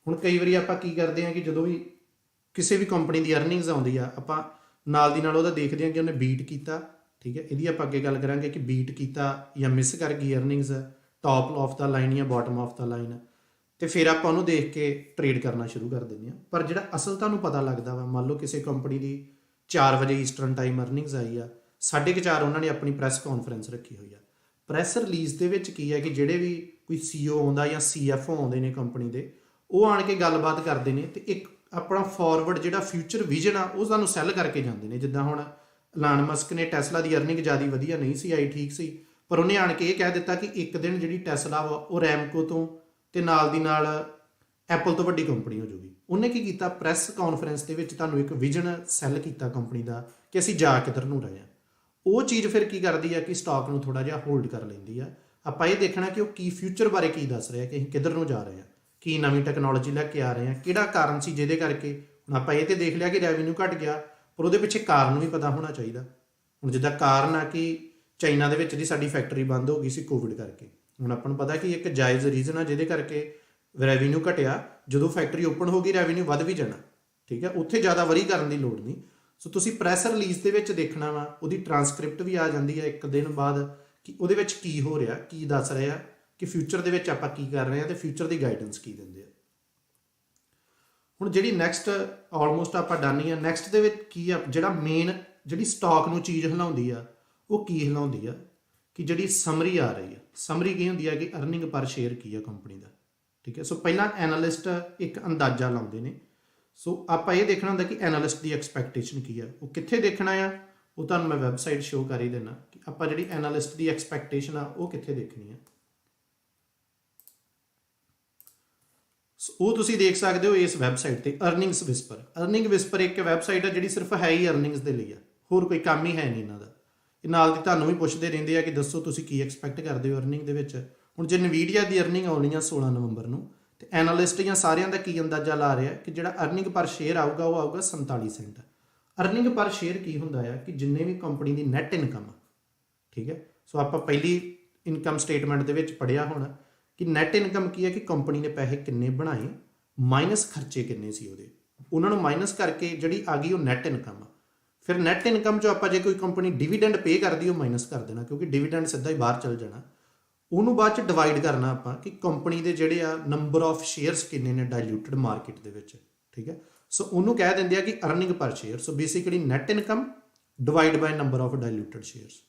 ਹੁਣ ਕਈ ਵਾਰੀ ਆਪਾਂ ਕੀ ਕਰਦੇ ਹਾਂ ਕਿ ਜਦੋਂ ਵੀ ਕਿਸੇ ਵੀ ਕੰਪਨੀ ਦੀ ਅਰਨਿੰਗਸ ਆਉਂਦੀ ਆ, ਆਪਾਂ ਨਾਲ ਦੀ ਨਾਲ ਉਹਦਾ ਦੇਖਦੇ ਹਾਂ ਕਿ ਉਹਨੇ ਬੀਟ ਕੀਤਾ, ਠੀਕ ਹੈ, ਇਹਦੀ ਆਪਾਂ ਅੱਗੇ ਗੱਲ ਕਰਾਂਗੇ ਕਿ ਬੀਟ ਕੀਤਾ ਜਾਂ ਮਿਸ ਕਰ ਗਈ earnings, top of the line ਜਾਂ ਬਾਟਮ ਆਫ ਦਾ ਲਾਈਨ, ਤੇ ਫਿਰ ਆਪਾਂ ਉਹਨੂੰ ਦੇਖ ਕੇ ਟ੍ਰੇਡ ਕਰਨਾ ਸ਼ੁਰੂ ਕਰ ਦਿੰਦੇ ਹਾਂ। ਪਰ ਜਿਹੜਾ ਅਸਲ ਤੁਹਾਨੂੰ ਪਤਾ ਲੱਗਦਾ ਵਾ, ਮੰਨ ਲਓ ਕਿਸੇ ਕੰਪਨੀ ਦੀ 4 ਵਜੇ ਈਸਟਰਨ ਟਾਈਮ ਅਰਨਿੰਗਸ ਆਈ ਆ, 4:30 ਉਹਨਾਂ ਨੇ ਆਪਣੀ ਪ੍ਰੈਸ ਕਾਨਫਰੰਸ ਰੱਖੀ ਹੋਈ ਆ। ਪ੍ਰੈਸ ਰਿਲੀਜ਼ ਦੇ ਵਿੱਚ ਕੀ ਹੈ ਕਿ ਜਿਹੜੇ ਵੀ ਕੋਈ CEO ਆਉਂਦਾ ਜਾਂ CFO ਆਉਂਦੇ ਨੇ ਕੰਪਨੀ ਦੇ, ਉਹ ਆਣ ਕੇ ਗੱਲਬਾਤ ਕਰਦੇ ਨੇ ਤੇ ਇੱਕ ਆਪਣਾ ਫਾਰਵਰਡ ਜਿਹੜਾ ਫਿਊਚਰ ਵਿਜ਼ਨ ਆ ਉਹ ਸਾਨੂੰ ਸੈੱਲ ਕਰਕੇ ਜਾਂਦੇ ਨੇ। ਜਿੱਦਾਂ ਹੁਣ ਇਲਾਨ ਮਸਕ ਨੇ ਟੈਸਲਾ ਦੀ ਅਰਨਿੰਗ ਜ਼ਿਆਦਾ ਵਧੀਆ ਨਹੀਂ ਸੀ ਆਈ, ਠੀਕ ਸੀ, ਪਰ ਉਹਨੇ ਆਣ ਕੇ ਇਹ ਕਹਿ ਦਿੱਤਾ ਕਿ ਇੱਕ ਦਿਨ ਜਿਹੜੀ ਟੈਸਲਾ ਵਾ ਉਹ ਰੈਮਕੋ ਤੋਂ ਤੇ ਨਾਲ ਦੀ ਨਾਲ ਐਪਲ ਤੋਂ ਵੱਡੀ ਕੰਪਨੀ ਹੋ ਜਾਊਗੀ। ਉਹਨੇ ਕੀ ਕੀਤਾ, ਪ੍ਰੈਸ ਕਾਨਫਰੰਸ ਦੇ ਵਿੱਚ ਤੁਹਾਨੂੰ ਇੱਕ ਵਿਜ਼ਨ ਸੈੱਲ ਕੀਤਾ ਕੰਪਨੀ ਦਾ ਕਿ ਅਸੀਂ ਜਾ ਕਿੱਧਰ ਨੂੰ ਰਹੇ ਹਾਂ। ਉਹ ਚੀਜ਼ ਫਿਰ ਕੀ ਕਰਦੀ ਆ ਕਿ ਸਟਾਕ ਨੂੰ ਥੋੜਾ ਜਿਹਾ ਹੋਲਡ ਕਰ ਲੈਂਦੀ ਆ। ਆਪਾਂ ਇਹ ਦੇਖਣਾ ਕਿ ਉਹ ਕੀ ਫਿਊਚਰ ਬਾਰੇ ਕੀ ਦੱਸ ਰਿਹਾ, ਕਿ ਅਸੀਂ ਕਿੱਧਰ ਨੂੰ ਜਾ ਰਹੇ ਹਾਂ, ਕੀ ਨਵੀਂ ਟੈਕਨੋਲੋਜੀ ਲੈ ਕੇ ਆ ਰਹੇ ਹਾਂ, ਕਿਹੜਾ ਕਾਰਨ ਸੀ ਜਿਹਦੇ ਕਰਕੇ। ਹੁਣ ਆਪਾਂ ਇਹ ਤੇ ਦੇਖ ਲਿਆ ਕਿ ਰੈਵਨਿਊ ਘਟ ਗਿਆ, ਪਰ ਉਹਦੇ ਪਿੱਛੇ ਕਾਰਨ ਵੀ ਪਤਾ ਹੋਣਾ ਚਾਹੀਦਾ। ਹੁਣ ਜਿੱਦਾਂ ਕਾਰਨ ਆ ਕਿ ਚਾਈਨਾ ਦੇ ਵਿੱਚ ਦੀ ਸਾਡੀ ਫੈਕਟਰੀ ਬੰਦ ਹੋ ਗਈ ਸੀ ਕੋਵਿਡ ਕਰਕੇ। ਹੁਣ ਆਪਾਂ ਨੂੰ ਪਤਾ ਕਿ ਇੱਕ ਜਾਇਜ਼ ਰੀਜ਼ਨ ਆ ਜਿਹਦੇ ਕਰਕੇ ਰੈਵਨਿਊ ਘਟਿਆ। ਜਦੋਂ ਫੈਕਟਰੀ ਓਪਨ ਹੋ ਗਈ ਰੈਵਨਿਊ ਵੱਧ ਵੀ ਜਾਣਾ, ਠੀਕ ਹੈ, ਉੱਥੇ ਜ਼ਿਆਦਾ ਵਰੀ ਕਰਨ ਦੀ ਲੋੜ ਨਹੀਂ। ਸੋ ਤੁਸੀਂ ਪ੍ਰੈਸ ਰਿਲੀਜ਼ ਦੇ ਵਿੱਚ ਦੇਖਣਾ ਵਾ, ਉਹਦੀ ਟ੍ਰਾਂਸਕ੍ਰਿਪਟ ਵੀ ਆ ਜਾਂਦੀ ਹੈ ਇੱਕ ਦਿਨ ਬਾਅਦ ਕਿ ਉਹਦੇ ਵਿੱਚ ਕੀ ਹੋ ਰਿਹਾ, ਕੀ ਦੱਸ ਰਿਹਾ, ਕਿ ਫਿਊਚਰ ਦੇ ਵਿੱਚ ਆਪਾਂ ਕੀ ਕਰ ਰਹੇ ਹਾਂ ਤੇ ਫਿਊਚਰ ਦੀ ਗਾਈਡੈਂਸ ਕੀ ਦਿੰਦੇ ਆ। ਹੁਣ ਜਿਹੜੀ ਨੈਕਸਟ ਆਲਮੋਸਟ ਆਪਾਂ ਡਨ ਹੀ ਆ। ਨੈਕਸਟ ਦੇ ਵਿੱਚ ਕੀ ਆ, ਜਿਹੜਾ ਮੇਨ ਜਿਹੜੀ ਸਟਾਕ ਨੂੰ ਚੀਜ਼ ਹਿਲਾਉਂਦੀ ਆ ਉਹ ਕੀ ਹਿਲਾਉਂਦੀ ਆ, ਕਿ ਜਿਹੜੀ ਸਮਰੀ ਆ ਰਹੀ ਆ। ਸਮਰੀ ਕੀ ਹੁੰਦੀ ਆ ਕਿ ਅਰਨਿੰਗ ਪਰ ਸ਼ੇਅਰ ਕੀ ਆ ਕੰਪਨੀ ਦਾ, ਠੀਕ ਹੈ। ਸੋ ਪਹਿਲਾਂ ਐਨਾਲਿਸਟ ਇੱਕ ਅੰਦਾਜ਼ਾ ਲਾਉਂਦੇ ਨੇ। ਸੋ ਆਪਾਂ ਇਹ ਦੇਖਣਾ ਹੁੰਦਾ ਕਿ ਐਨਾਲਿਸਟ ਦੀ ਐਕਸਪੈਕਟੇਸ਼ਨ ਕੀ ਆ। ਉਹ ਕਿੱਥੇ ਦੇਖਣਾ ਆ, ਉਹ ਤੁਹਾਨੂੰ ਮੈਂ ਵੈਬਸਾਈਟ ਸ਼ੋਅ ਕਰ ਹੀ ਦੇਣਾ ਕਿ ਆਪਾਂ ਜਿਹੜੀ ਐਨਾਲਿਸਟ ਦੀ ਐਕਸਪੈਕਟੇਸ਼ਨ ਆ ਉਹ ਕਿੱਥੇ ਦੇਖਣੀ ਆ। ਉਹ ਤੁਸੀਂ ਦੇਖ ਸਕਦੇ ਹੋ ਇਸ ਵੈਬਸਾਈਟ ਤੇ, ਅਰਨਿੰਗਸ ਵਿਸਪਰ। ਅਰਨਿੰਗ ਵਿਸਪਰ ਇੱਕ ਵੈਬਸਾਈਟ ਆ ਜਿਹੜੀ ਸਿਰਫ ਹੈ ਹੀ ਅਰਨਿੰਗਸ ਦੇ ਲਈ ਆ, ਹੋਰ ਕੋਈ ਕੰਮ ਹੀ ਹੈ ਨਹੀਂ ਇਹਨਾਂ ਦਾ। ਇਹ ਨਾਲ ਦੀ ਤੁਹਾਨੂੰ ਵੀ ਪੁੱਛਦੇ ਰਹਿੰਦੇ ਆ ਕਿ ਦੱਸੋ ਤੁਸੀਂ ਕੀ ਐਕਸਪੈਕਟ ਕਰਦੇ ਹੋ ਅਰਨਿੰਗ ਦੇ ਵਿੱਚ। ਹੁਣ ਜੇ ਨਵੀਡੀਆ ਦੀ ਅਰਨਿੰਗ ਆਉਣੀ ਆ 16 ਨਵੰਬਰ ਨੂੰ, ਤੇ ਐਨਾਲਿਸਟ ਜਾਂ ਸਾਰਿਆਂ ਦਾ ਕੀ ਅੰਦਾਜ਼ਾ ਲਾ ਰਿਹਾ ਕਿ ਜਿਹੜਾ ਅਰਨਿੰਗ ਪਰ ਸ਼ੇਅਰ ਆਊਗਾ ਉਹ ਆਊਗਾ 47 ਸੈਂਟ। ਅਰਨਿੰਗ ਪਰ ਸ਼ੇਅਰ ਕੀ ਹੁੰਦਾ ਆ ਕਿ ਜਿੰਨੇ ਵੀ ਕੰਪਨੀ ਦੀ ਨੈਟ ਇਨਕਮ, ਠੀਕ ਹੈ। ਸੋ ਆਪਾਂ ਪਹਿਲੀ ਇਨਕਮ ਸਟੇਟਮੈਂਟ ਦੇ ਵਿੱਚ ਪੜਿਆ ਹੋਣਾ ਕਿ ਨੈਟ ਇਨਕਮ ਕੀ ਹੈ ਕਿ ਕੰਪਨੀ ਨੇ ਪੈਸੇ ਕਿੰਨੇ ਬਣਾਏ ਮਾਈਨਸ ਖਰਚੇ ਕਿੰਨੇ ਸੀ ਉਹਦੇ, ਉਹਨਾਂ ਨੂੰ ਮਾਈਨਸ ਕਰਕੇ ਜਿਹੜੀ ਆ ਗਈ ਉਹ ਨੈਟ ਇਨਕਮ ਆ। ਫਿਰ ਨੈਟ ਇਨਕਮ 'ਚੋਂ ਆਪਾਂ ਜੇ ਕੋਈ ਕੰਪਨੀ ਡਿਵੀਡੈਂਡ ਪੇ ਕਰਦੀ ਉਹ ਮਾਈਨਸ ਕਰ ਦੇਣਾ, ਕਿਉਂਕਿ ਡਿਵੀਡੈਂਡ ਸਿੱਧਾ ਹੀ ਬਾਹਰ ਚਲ ਜਾਣਾ। ਉਹਨੂੰ ਬਾਅਦ 'ਚ ਡਿਵਾਈਡ ਕਰਨਾ ਆਪਾਂ ਕਿ ਕੰਪਨੀ ਦੇ ਜਿਹੜੇ ਆ ਨੰਬਰ ਆਫ ਸ਼ੇਅਰਸ ਕਿੰਨੇ ਨੇ ਡਾਇਲੂਟਡ ਮਾਰਕੀਟ ਦੇ ਵਿੱਚ, ਠੀਕ ਹੈ। ਸੋ ਉਹਨੂੰ ਕਹਿ ਦਿੰਦੇ ਆ ਕਿ earning per share. So basically net income divide by number of diluted shares.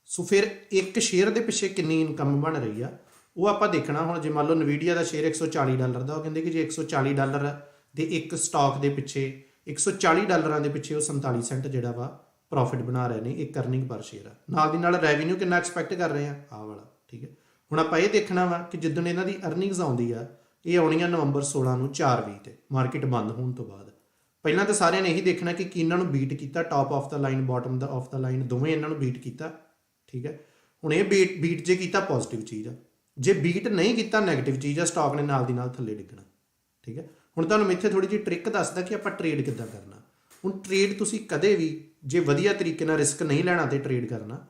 So ਫਿਰ ਇੱਕ ਸ਼ੇਅਰ ਦੇ ਪਿੱਛੇ ਕਿੰਨੀ ਇਨਕਮ ਬਣ ਰਹੀ ਆ ਉਹ ਆਪਾਂ ਦੇਖਣਾ। ਹੁਣ ਜੇ ਮੰਨ ਲਓ ਨਵੀਡੀਆ ਦਾ ਸ਼ੇਅਰ $140 ਦਾ, ਉਹ ਕਹਿੰਦੇ ਕਿ ਜੇ $140 ਦੇ ਇੱਕ ਸਟਾਕ ਦੇ ਪਿੱਛੇ $140 ਦੇ ਪਿੱਛੇ ਉਹ 47 ਸੈਂਟ ਜਿਹੜਾ ਵਾ ਪ੍ਰੋਫਿਟ ਬਣਾ ਰਹੇ ਨੇ, ਇੱਕ ਅਰਨਿੰਗ ਪਰ ਸ਼ੇਅਰ ਆ। ਨਾਲ ਦੀ ਨਾਲ ਰੈਵਨਿਊ ਕਿੰਨਾ ਐਕਸਪੈਕਟ ਕਰ ਰਹੇ ਆ ਆਹ ਵਾਲਾ, ਠੀਕ ਹੈ। ਹੁਣ ਆਪਾਂ ਇਹ ਦੇਖਣਾ ਵਾ ਕਿ ਜਿੱਦਣ ਇਹਨਾਂ ਦੀ ਅਰਨਿੰਗਸ ਆਉਂਦੀ ਆ, ਇਹ ਆਉਣੀਆਂ ਨਵੰਬਰ 16 ਨੂੰ 4:20 ਤੇ ਮਾਰਕੀਟ ਬੰਦ ਹੋਣ ਤੋਂ ਬਾਅਦ। ਪਹਿਲਾਂ ਤਾਂ ਸਾਰਿਆਂ ਨੇ ਇਹੀ ਦੇਖਣਾ ਕਿ ਇਹਨਾਂ ਨੂੰ ਬੀਟ ਕੀਤਾ, top of the line bottom the of the line ਦੋਵੇਂ ਇਹਨਾਂ ਨੂੰ ਬੀਟ ਕੀਤਾ, ਠੀਕ ਹੈ। ਹੁਣ ਇਹ ਬੀਟ ਜੇ ਕੀਤਾ ਪੋਜ਼ਿਟਿਵ ਚੀਜ਼ ਆ, ਜੇ ਬੀਟ ਨਹੀਂ ਕੀਤਾ ਨੈਗੇਟਿਵ ਚੀਜ਼ ਆ, ਸਟਾਕ ਨੇ ਨਾਲ ਦੀ ਨਾਲ ਥੱਲੇ ਡਿੱਗਣਾ, ਠੀਕ ਹੈ। ਹੁਣ ਤੁਹਾਨੂੰ ਇੱਥੇ ਥੋੜੀ ਜਿਹੀ ਟ੍ਰਿਕ ਦੱਸਦਾ ਕਿ ਆਪਾਂ ਟ੍ਰੇਡ ਕਿੱਦਾਂ ਕਰਨਾ। ਹੁਣ ਟ੍ਰੇਡ ਤੁਸੀਂ ਕਦੇ ਵੀ ਜੇ ਵਧੀਆ ਤਰੀਕੇ ਨਾਲ ਰਿਸਕ ਨਹੀਂ ਲੈਣਾ ਤੇ ਟ੍ਰੇਡ ਕਰਨਾ,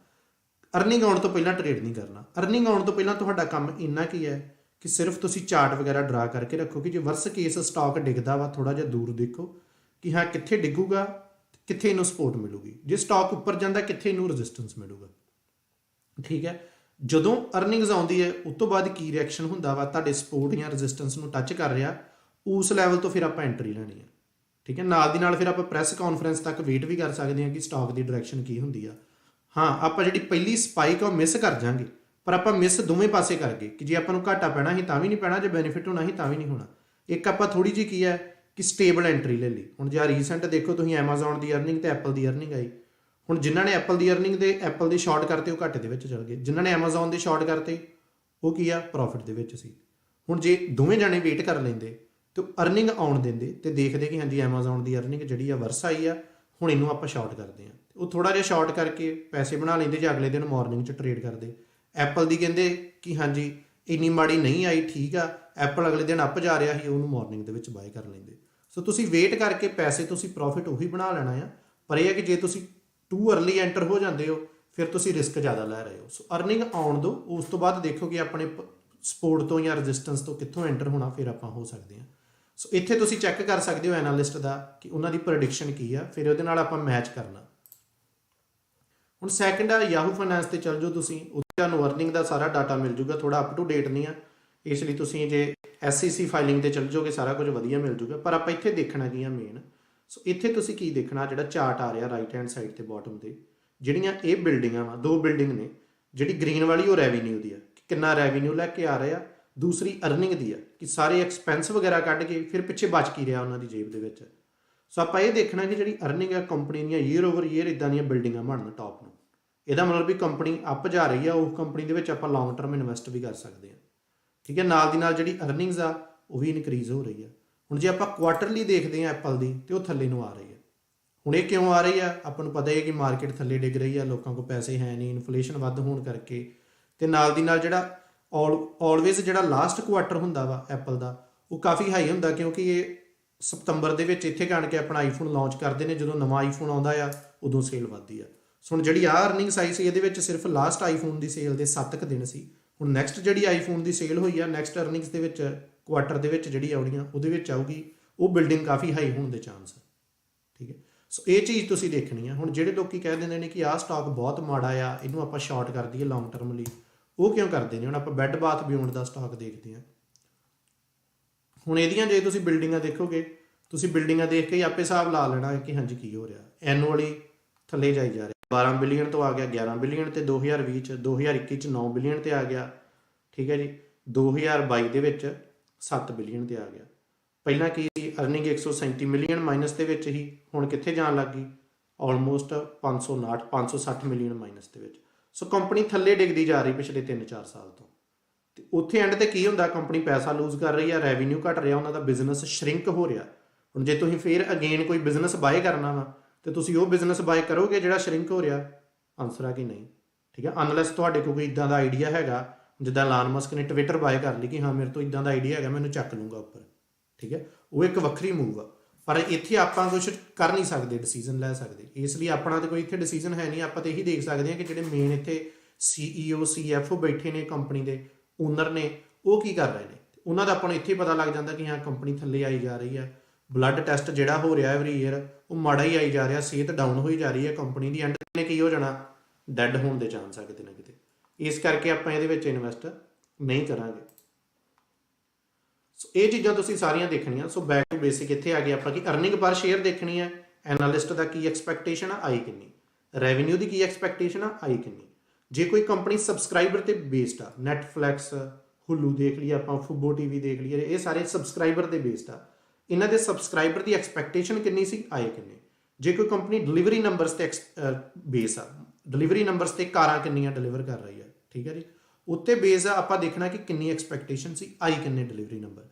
ਅਰਨਿੰਗ ਆਉਣ ਤੋਂ ਪਹਿਲਾਂ ਟ੍ਰੇਡ ਨਹੀਂ ਕਰਨਾ। ਅਰਨਿੰਗ ਆਉਣ ਤੋਂ ਪਹਿਲਾਂ ਤੁਹਾਡਾ ਕੰਮ ਇੰਨਾ ਕੀ ਹੈ ਕਿ ਸਿਰਫ ਤੁਸੀਂ ਚਾਰਟ ਵਗੈਰਾ ਡਰਾ ਕਰਕੇ ਰੱਖੋ ਕਿ ਜੇ ਵਰਸ ਕੇਸ ਸਟਾਕ ਡਿੱਗਦਾ ਵਾ ਥੋੜਾ ਜਿਹਾ ਦੂਰ ਦੇਖੋ ਕਿ ਹਾਂ ਕਿੱਥੇ ਡਿੱਗੂਗਾ, ਕਿੱਥੇ ਇਹਨੂੰ ਸਪੋਰਟ ਮਿਲੂਗੀ। ਜੇ ਸਟਾਕ ਉੱਪਰ ਜਾਂਦਾ ਕਿੱਥੇ ਇਹਨੂੰ ਰੈਜ਼ਿਸਟੈਂਸ ਮਿਲੂਗਾ, ਠੀਕ ਹੈ। ਜਦੋਂ ਅਰਨਿੰਗਸ ਆਉਂਦੀ ਹੈ ਉਸ ਤੋਂ ਬਾਅਦ ਕੀ ਰਿਐਕਸ਼ਨ ਹੁੰਦਾ ਵਾ, ਤੁਹਾਡੇ ਸਪੋਰਟ ਜਾਂ ਰੈਜ਼ਿਸਟੈਂਸ ਨੂੰ ਟੱਚ ਕਰ ਰਿਹਾ, ਉਸ ਲੈਵਲ ਤੋਂ ਫਿਰ ਆਪਾਂ ਐਂਟਰੀ ਲੈਣੀ ਹੈ, ਠੀਕ ਹੈ। ਨਾਲ ਦੀ ਨਾਲ ਫਿਰ ਆਪਾਂ ਪ੍ਰੈਸ ਕਾਨਫਰੰਸ ਤੱਕ ਵੇਟ ਵੀ ਕਰ ਸਕਦੇ ਹਾਂ ਕਿ ਸਟਾਕ ਦੀ ਡਾਇਰੈਕਸ਼ਨ ਕੀ ਹੁੰਦੀ ਆ। ਹਾਂ, ਆਪਾਂ ਜਿਹੜੀ ਪਹਿਲੀ ਸਪਾਈਕ ਆ ਉਹ ਮਿਸ ਕਰ ਜਾਾਂਗੇ, ਪਰ ਆਪਾਂ ਮਿਸ ਦੋਵੇਂ ਪਾਸੇ ਕਰ ਗਏ ਕਿ ਜੇ ਆਪਾਂ ਨੂੰ ਘਾਟਾ ਪੈਣਾ ਸੀ ਤਾਂ ਵੀ ਨਹੀਂ ਪੈਣਾ, ਜੇ ਬੈਨੀਫਿਟ ਹੋਣਾ ਸੀ ਤਾਂ ਵੀ ਨਹੀਂ ਹੋਣਾ। ਇੱਕ ਆਪਾਂ ਥੋੜੀ ਜਿਹੀ ਕੀ ਹੈ ਕਿ ਸਟੇਬਲ ਐਂਟਰੀ ਲੈ ਲਈ। ਹੁਣ ਜੇ ਰੀਸੈਂਟ ਦੇਖੋ ਤੁਸੀਂ ਐਮਾਜ਼ੋਨ ਦੀ ਅਰਨਿੰਗ ਤੇ ਐਪਲ ਦੀ ਅਰਨਿੰਗ ਆਈ। ਹੁਣ ਜਿਨ੍ਹਾਂ ਨੇ ਐਪਲ ਦੀ ਅਰਨਿੰਗ ਦੇ ਐਪਲ ਦੀ ਸ਼ਾਰਟ ਕਰਤੇ ਉਹ ਘਾਟੇ ਦੇ ਵਿੱਚ ਚਲ ਗਏ, ਜਿਨ੍ਹਾਂ ਨੇ ਐਮਾਜ਼ੋਨ ਦੀ ਸ਼ਾਰਟ ਕਰਤੇ ਉਹ ਕੀ ਆ ਪ੍ਰੋਫਿਟ ਦੇ ਵਿੱਚ ਸੀ। ਹੁਣ ਜੇ ਦੋਵੇਂ ਜਾਣੇ ਵੇਟ ਕਰ ਲੈਂਦੇ ਤੇ ਅਰਨਿੰਗ ਆਉਣ ਦਿੰਦੇ ਤੇ ਦੇਖਦੇ ਕਿ ਹਾਂਜੀ ਐਮਾਜ਼ੋਨ ਦੀ ਅਰਨਿੰਗ ਜਿਹੜੀ ਆ ਵਰਸ ਆਈ ਆ, ਹੁਣ ਇਹਨੂੰ ਆਪਾਂ ਸ਼ਾਰਟ ਕਰਦੇ ਹਾਂ, ਉਹ ਥੋੜਾ ਜਿਹਾ ਸ਼ਾਰਟ ਕਰਕੇ ਪੈਸੇ ਬਣਾ ਲੈਂਦੇ ਜੇ ਅਗਲੇ ਦਿਨ ਮਾਰਨਿੰਗ 'ਚ ਟ੍ਰੇਡ ਕਰਦੇ। ਐਪਲ ਦੀ ਕਹਿੰਦੇ ਕਿ ਹਾਂਜੀ ਇੰਨੀ ਮਾੜੀ ਨਹੀਂ ਆਈ, ਠੀਕ ਆ, ਐਪਲ ਅਗਲੇ ਦਿਨ ਅੱਪ ਜਾ ਰਿਹਾ ਸੀ, ਉਹਨੂੰ ਮਾਰਨਿੰਗ ਦੇ ਵਿੱਚ ਬਾਏ ਕਰ ਲੈਂਦੇ। ਸੋ ਤੁਸੀਂ ਵੇਟ ਕਰਕੇ ਪੈਸੇ ਤੁਸੀਂ ਪ੍ਰੋਫਿਟ ਉਹੀ ਬਣਾ ਲੈਣਾ ਆ, ਪਰ ਇਹ ਹੈ ਕਿ ਜੇ ਤੁਸੀਂ ਟੂ ਅਰਲੀ ਐਂਟਰ ਹੋ ਜਾਂਦੇ ਹੋ ਫਿਰ ਤੁਸੀਂ ਰਿਸਕ ਜ਼ਿਆਦਾ ਲੈ ਰਹੇ ਹੋ। ਸੋ ਅਰਨਿੰਗ ਆਉਣ ਦਿਓ, ਉਸ ਤੋਂ ਬਾਅਦ ਦੇਖੋ ਕਿ ਆਪਣੇ ਸਪੋਰਟ ਤੋਂ ਜਾਂ ਰੈਜ਼ਿਸਟੈਂਸ ਤੋਂ ਕਿੱਥੋਂ ਐਂਟਰ ਹੋਣਾ, ਫਿਰ ਆਪਾਂ ਹੋ ਸਕਦੇ ਹਾਂ। ਸੋ ਇੱਥੇ ਤੁਸੀਂ ਚੈੱਕ ਕਰ ਸਕਦੇ ਹੋ ਐਨਾਲਿਸਟ ਦਾ ਕਿ ਉਹਨਾਂ ਦੀ ਪ੍ਰੈਡਿਕਸ਼ਨ ਕੀ ਆ, ਫਿਰ ਉਹਦੇ ਨਾਲ ਆਪਾਂ ਮੈਚ ਕਰਨਾ। ਹੁਣ ਸੈਕਿੰਡ ਆ ਯਾਹੂ ਫਾਈਨੈਂਸ ਤੇ ਚੱਲ ਜਾਓ ਤੁਸੀਂ, ਉੱਥੇ ਤੁਹਾਨੂੰ ਅਰਨਿੰਗ ਦਾ ਸਾਰਾ ਡਾਟਾ ਮਿਲ ਜੂਗਾ, ਥੋੜਾ ਅਪ ਟੂ ਡੇਟ ਨਹੀਂ ਆ, ਇਸ ਲਈ ਤੁਸੀਂ ਜੇ SEC ਫਾਈਲਿੰਗ ਤੇ ਚੱਲ ਜਾਓਗੇ ਸਾਰਾ ਕੁਝ ਵਧੀਆ ਮਿਲ ਜੂਗਾ। ਪਰ ਆਪਾਂ ਇੱਥੇ ਦੇਖਣਾ ਕੀ ਆ ਮੇਨ। ਸੋ ਇੱਥੇ ਤੁਸੀਂ ਕੀ ਦੇਖਣਾ, ਜਿਹੜਾ ਚਾਰਟ ਆ ਰਿਹਾ ਰਾਈਟ ਹੈਂਡ ਸਾਈਡ ਤੇ ਬਾਟਮ ਤੇ, ਜਿਹੜੀਆਂ ਇਹ ਬਿਲਡਿੰਗਾਂ ਵਾ, ਦੋ ਬਿਲਡਿੰਗ ਨੇ, ਜਿਹੜੀ ਗ੍ਰੀਨ ਵਾਲੀ ਉਹ ਰੈਵਨਿਊ ਦੀ ਆ, ਕਿੰਨਾ ਰੈਵਨਿਊ ਲੈ ਕੇ ਆ ਰਹੇ ਆ, ਦੂਸਰੀ ਅਰਨਿੰਗ ਦੀ ਆ ਕਿ ਸਾਰੇ ਐਕਸਪੈਂਸ ਵਗੈਰਾ ਕੱਢ ਕੇ ਫਿਰ ਪਿੱਛੇ ਬਚ ਕੀ ਰਿਹਾ ਉਹਨਾਂ ਦੀ ਜੇਬ ਦੇ ਵਿੱਚ। ਸੋ ਆਪਾਂ ਇਹ ਦੇਖਣਾ ਕਿ ਜਿਹੜੀ ਅਰਨਿੰਗ ਆ ਕੰਪਨੀ ਦੀਆਂ ਈਅਰ ਓਵਰ ਈਅਰ ਇਦਾਂ ਦੀਆਂ ਬਿਲਡਿੰਗਾਂ ਬਣਨ ਟੌਪ ਨੂੰ, ਇਹਦਾ ਮਤਲਬ ਵੀ ਕੰਪਨੀ ਅੱਪ ਜਾ ਰਹੀ ਆ, ਉਹ ਕੰਪਨੀ ਦੇ ਵਿੱਚ ਆਪਾਂ ਲੌਂਗ ਟਰਮ ਇਨਵੈਸਟ ਵੀ ਕਰ ਸਕਦੇ ਹਾਂ, ਠੀਕ ਹੈ। ਨਾਲ ਦੀ ਨਾਲ ਜਿਹੜੀ ਅਰਨਿੰਗਸ ਆ ਉਹ ਵੀ ਇਨਕਰੀਜ਼ ਹੋ ਰਹੀ ਆ। ਹੁਣ ਜੇ ਆਪਾਂ ਕੁਆਟਰਲੀ ਦੇਖਦੇ ਹਾਂ ਐਪਲ ਦੀ, ਤੇ ਉਹ ਥੱਲੇ ਨੂੰ ਆ ਰਹੀ ਹੈ। ਹੁਣ ਇਹ ਕਿਉਂ ਆ ਰਹੀ ਆ, ਆਪਾਂ ਨੂੰ ਪਤਾ ਹੈ ਕਿ ਮਾਰਕੀਟ ਥੱਲੇ ਡਿੱਗ ਰਹੀ ਆ, ਲੋਕਾਂ ਕੋਲ ਪੈਸੇ ਹੈ ਨਹੀਂ, ਇਨਫਲੇਸ਼ਨ ਵੱਧ ਹੋਣ ਕਰਕੇ, ਤੇ ਨਾਲ ਦੀ ਨਾਲ ਜਿਹੜਾ ਆਲਵੇਜ਼ ਜਿਹੜਾ ਲਾਸਟ ਕੁਆਟਰ ਹੁੰਦਾ ਵਾ ਐਪਲ ਦਾ ਉਹ ਕਾਫੀ ਹਾਈ ਹੁੰਦਾ, ਕਿਉਂਕਿ ਇਹ ਸਤੰਬਰ ਦੇ ਵਿੱਚ ਇੱਥੇ ਆਣ ਕੇ ਆਪਣਾ ਆਈਫੋਨ ਲਾਂਚ ਕਰਦੇ ਨੇ। ਜਦੋਂ ਨਵਾਂ ਆਈਫੋਨ ਆਉਂਦਾ ਆ ਉਦੋਂ ਸੇਲ ਵੱਧਦੀ ਆ। ਸੋ ਹੁਣ ਜਿਹੜੀ ਅਰਨਿੰਗਸ ਆਈ ਸੀ ਇਹਦੇ ਵਿੱਚ ਸਿਰਫ ਲਾਸਟ ਆਈਫੋਨ ਦੀ ਸੇਲ ਦੇ 7 ਦਿਨ ਸੀ। ਹੁਣ ਨੈਕਸਟ ਜਿਹੜੀ ਆਈਫੋਨ ਦੀ ਸੇਲ ਹੋਈ ਆ, ਨੈਕਸਟ ਅਰਨਿੰਗਸ ਦੇ ਵਿੱਚ ਕੁਆਟਰ ਦੇ ਵਿੱਚ ਜਿਹੜੀ ਆਉਣੀ ਆ ਉਹਦੇ ਵਿੱਚ ਆਊਗੀ, ਉਹ ਬਿਲਡਿੰਗ ਕਾਫੀ ਹਾਈ ਹੋਣ ਦੇ ਚਾਂਸ ਆ, ਠੀਕ ਹੈ। ਸੋ ਇਹ ਚੀਜ਼ ਤੁਸੀਂ ਦੇਖਣੀ ਆ। ਹੁਣ ਜਿਹੜੇ ਲੋਕੀ ਕਹਿ ਦਿੰਦੇ ਨੇ ਕਿ ਆਹ ਸਟਾਕ ਬਹੁਤ ਮਾੜਾ ਆ, ਇਹਨੂੰ ਆਪਾਂ ਸ਼ਾਰਟ ਕਰ ਦਈਏ ਲੌਂਗ ਟਰਮ ਲਈ, ਉਹ ਕਿਉਂ ਕਰਦੇ ਨੇ? ਹੁਣ ਆਪਾਂ ਬੈੱਡ ਬਾਥ ਬਿਯੋਂਡ ਦਾ ਸਟਾਕ ਦੇਖਦੇ ਹਾਂ। ਹੁਣ ਇਹਦੀਆਂ ਜੇ ਤੁਸੀਂ ਬਿਲਡਿੰਗਾਂ ਦੇਖੋਗੇ, ਤੁਸੀਂ ਬਿਲਡਿੰਗਾਂ ਦੇਖ ਕੇ ਹੀ ਆਪੇ ਹਿਸਾਬ ਲਾ ਲੈਣਾ ਕਿ ਹਾਂਜੀ ਕੀ ਹੋ ਰਿਹਾ। ਐਨੂਅਲੀ ਥੱਲੇ ਜਾਈ ਜਾ ਰਿਹਾ, 12 ਬਿਲੀਅਨ ਤੋਂ ਆ ਗਿਆ 11 ਬਿਲੀਅਨ ਤੇ 2020 ਚ, 2021 ਚ 9 ਬਿਲੀਅਨ ਤੇ ਆ ਗਿਆ, ਠੀਕ ਹੈ ਜੀ। 2022 ਦੇ ਵਿੱਚ 7 ਬਿਲੀਅਨ ਤੇ ਆ ਗਿਆ। ਪਹਿਲਾਂ ਕੀ ਅਰਨਿੰਗ 137 ਮਿਲੀਅਨ ਮਾਈਨਸ ਦੇ ਵਿੱਚ ਹੀ, ਹੁਣ ਕਿੱਥੇ ਜਾਣ ਲੱਗ ਗਈ? ਆਲਮੋਸਟ 560 ਮਿਲੀਅਨ ਮਾਈਨਸ ਦੇ ਵਿੱਚ। ਸੋ ਕੰਪਨੀ ਥੱਲੇ ਡਿੱਗਦੀ ਜਾ ਰਹੀ ਪਿਛਲੇ 3-4 ਸਾਲ ਤੋਂ। ਤੇ ਉੱਥੇ ਐਂਡ ਤੇ ਕੀ ਹੁੰਦਾ, ਕੰਪਨੀ ਪੈਸਾ ਲੂਜ਼ ਕਰ ਰਹੀ ਆ, ਰੈਵਨਿਊ ਘਟ ਰਿਹਾ, ਉਹਨਾਂ ਦਾ ਬਿਜ਼ਨਸ ਸ਼ਰਿੰਕ ਹੋ ਰਿਹਾ। ਹੁਣ ਜੇ ਤੁਸੀਂ ਫਿਰ ਅਗੇਨ ਕੋਈ ਬਿਜ਼ਨਸ ਬਾਏ ਕਰਨਾ ਵਾ ਤੇ ਤੁਸੀਂ ਉਹ ਬਿਜ਼ਨਸ ਬਾਏ ਕਰੋਗੇ ਜਿਹੜਾ ਸ਼ਰਿੰਕ ਹੋ ਰਿਹਾ? ਆਨਸਰ ਆ ਕਿ ਨਹੀਂ, ਠੀਕ ਹੈ। ਅਨਲੈਸ ਤੁਹਾਡੇ ਕੋਲ ਕੋਈ ਇੱਦਾਂ ਦਾ ਆਈਡੀਆ ਹੈਗਾ ਜਿੱਦਾਂ ਐਲਾਨ ਮਸਕ ਨੇ ਟਵਿੱਟਰ ਬਾਏ ਕਰ ਲਈ ਕਿ ਹਾਂ ਮੇਰੇ ਤੋਂ ਇਦਾਂ ਦਾ ਆਈਡੀਆ ਹੈਗਾ, ਮੈਨੂੰ ਚੱਕ ਲੂੰਗਾ ਉੱਪਰ, ਠੀਕ ਹੈ, ਉਹ ਇੱਕ ਵੱਖਰੀ ਮੂਵ ਆ। ਪਰ ਇੱਥੇ ਆਪਾਂ ਕੁਝ ਕਰ ਨਹੀਂ ਸਕਦੇ, ਡਿਸੀਜਨ ਲੈ ਸਕਦੇ, ਇਸ ਲਈ ਆਪਣਾ ਤਾਂ ਕੋਈ ਇੱਥੇ ਡਿਸੀਜਨ ਹੈ ਨਹੀਂ। ਆਪਾਂ ਤਾਂ ਇਹੀ ਦੇਖ ਸਕਦੇ ਹਾਂ ਕਿ ਜਿਹੜੇ ਮੇਨ ਇੱਥੇ CEO CFO ਬੈਠੇ ਨੇ, ਕੰਪਨੀ ਦੇ ਓਨਰ ਨੇ, ਉਹ ਕੀ ਕਰ ਰਹੇ ਨੇ। ਉਹਨਾਂ ਦਾ ਆਪਾਂ ਨੂੰ ਇੱਥੇ ਪਤਾ ਲੱਗ ਜਾਂਦਾ ਕਿ ਹਾਂ ਕੰਪਨੀ ਥੱਲੇ ਆਈ ਜਾ ਰਹੀ ਹੈ, ਬਲੱਡ ਟੈਸਟ ਜਿਹੜਾ ਹੋ ਰਿਹਾ ਐਵਰੀ ਈਅਰ ਉਹ ਮਾੜਾ ਹੀ ਆਈ ਜਾ ਰਿਹਾ, ਸਿਹਤ ਡਾਊਨ ਹੋਈ ਜਾ ਰਹੀ ਹੈ ਕੰਪਨੀ ਦੀ, ਐਂਡ ਨੇ ਕੀ ਹੋ ਜਾਣਾ, ਡੈਡ ਹੋਣ ਦੇ ਚਾਂਸ ਆ ਕਿਤੇ ਨਾ ਕਿਤੇ। ਇਸ ਕਰਕੇ ਆਪਾਂ ਇਹਦੇ ਵਿੱਚ ਇਨਵੈਸਟ ਨਹੀਂ ਕਰਾਂਗੇ। ਸੋ ਇਹ ਚੀਜ਼ਾਂ ਤੁਸੀਂ ਸਾਰੀਆਂ ਦੇਖਣੀਆਂ। ਸੋ ਬੈਕ ਟੂ ਬੇਸਿਕ ਇੱਥੇ ਆ ਗਏ ਆਪਾਂ ਕਿ ਅਰਨਿੰਗ ਪਰ ਸ਼ੇਅਰ ਦੇਖਣੀ ਹੈ, ਐਨਾਲਿਸਟ ਦਾ ਕੀ ਐਕਸਪੈਕਟੇਸ਼ਨ ਆ, ਆਈ ਕਿੰਨੀ, ਰੈਵਨਿਊ ਦੀ ਕੀ ਐਕਸਪੈਕਟੇਸ਼ਨ ਆ, ਆਈ ਕਿੰਨੀ। ਜੇ ਕੋਈ ਕੰਪਨੀ ਸਬਸਕ੍ਰਾਈਬਰ ਤੇ ਬੇਸਡ ਆ, ਨੈਟਫਲਿਕਸ, ਹੁਲੂ ਦੇਖ ਲਈਏ ਆਪਾਂ, ਫੁੱਬੋ TV ਦੇਖ ਲਈਏ, ਇਹ ਸਾਰੇ ਸਬਸਕ੍ਰਾਈਬਰ ਦੇ ਬੇਸਡ ਆ, ਇਹਨਾਂ ਦੇ ਸਬਸਕ੍ਰਾਈਬਰ ਦੀ ਐਕਸਪੈਕਟੇਸ਼ਨ ਕਿੰਨੀ ਸੀ, ਆਏ ਕਿੰਨੇ। ਜੇ ਕੋਈ ਕੰਪਨੀ ਡਿਲੀਵਰੀ ਨੰਬਰਸ ਤੇ ਬੇਸ ਆ, ਡਿਲੀਵਰੀ ਨੰਬਰਸ ਤੇ ਕਾਰਾਂ ਕਿੰਨੀਆਂ ਡਿਲੀਵਰ ਕਰ ਰਹੀ ਆ, ਠੀਕ ਹੈ ਜੀ, ਉੱਤੇ ਬੇਸ ਆ ਆਪਾਂ ਦੇਖਣਾ ਕਿ ਕਿੰਨੀ ਐਕਸਪੈਕਟੇਸ਼ਨ ਸੀ, ਆਈ ਕਿੰਨੇ ਡਿਲੀਵਰੀ ਨੰਬਰ।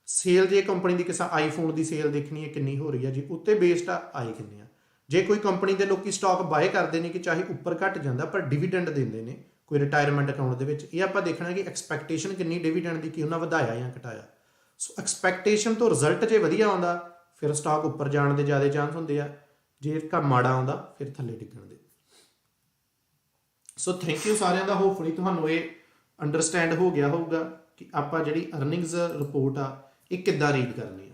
ਸੇਲ ਜੇ ਕੰਪਨੀ ਦੀ ਕਿਸੇ ਆਈਫੋਨ ਦੀ ਸੇਲ ਦੇਖਣੀ ਹੈ ਕਿੰਨੀ ਹੋ ਰਹੀ ਹੈ ਜੀ, ਉੱਤੇ ਬੇਸਡ ਆ, ਆਈ ਕਿੰਨੇ ਆ। ਜੇ ਕੋਈ ਕੰਪਨੀ ਦੇ ਲੋਕੀ ਸਟਾਕ ਬਾਏ ਕਰਦੇ ਨੇ ਕਿ ਚਾਹੇ ਉੱਪਰ ਘਟ ਜਾਂਦਾ ਪਰ ਡਿਵੀਡੈਂਡ ਦਿੰਦੇ ਨੇ ਕੋਈ ਰਿਟਾਇਰਮੈਂਟ ਅਕਾਊਂਟ ਦੇ ਵਿੱਚ, ਇਹ ਆਪਾਂ ਦੇਖਣਾ ਕਿ ਐਕਸਪੈਕਟੇਸ਼ਨ ਕਿੰਨੀ ਡਿਵੀਡੈਂਡ ਦੀ, ਕਿ ਉਹਨਾਂ ਵਧਾਇਆ ਜਾਂ ਘਟਾਇਆ। ਸੋ ਐਕਸਪੈਕਟੇਸ਼ਨ ਤੋਂ ਰਿਜ਼ਲਟ ਜੇ ਵਧੀਆ ਆਉਂਦਾ ਫਿਰ ਸਟਾਕ ਉੱਪਰ ਜਾਣ ਦੇ ਜ਼ਿਆਦਾ ਚਾਂਸ ਹੁੰਦੇ ਆ, ਜੇ ਮਾੜਾ ਆਉਂਦਾ ਫਿਰ ਥੱਲੇ ਡਿੱਗਣ ਦੇ। ਸੋ ਥੈਂਕ ਯੂ ਸਾਰਿਆਂ ਦਾ। ਹੋਪਫੁਲੀ ਤੁਹਾਨੂੰ ਇਹ ਅੰਡਰਸਟੈਂਡ ਹੋ ਗਿਆ ਹੋਊਗਾ ਕਿ ਆਪਾਂ ਜਿਹੜੀ ਅਰਨਿੰਗਸ ਰਿਪੋਰਟ ਆ ਇਹ ਕਿੱਦਾਂ ਰੀਡ ਕਰਨੀ ਹੈ।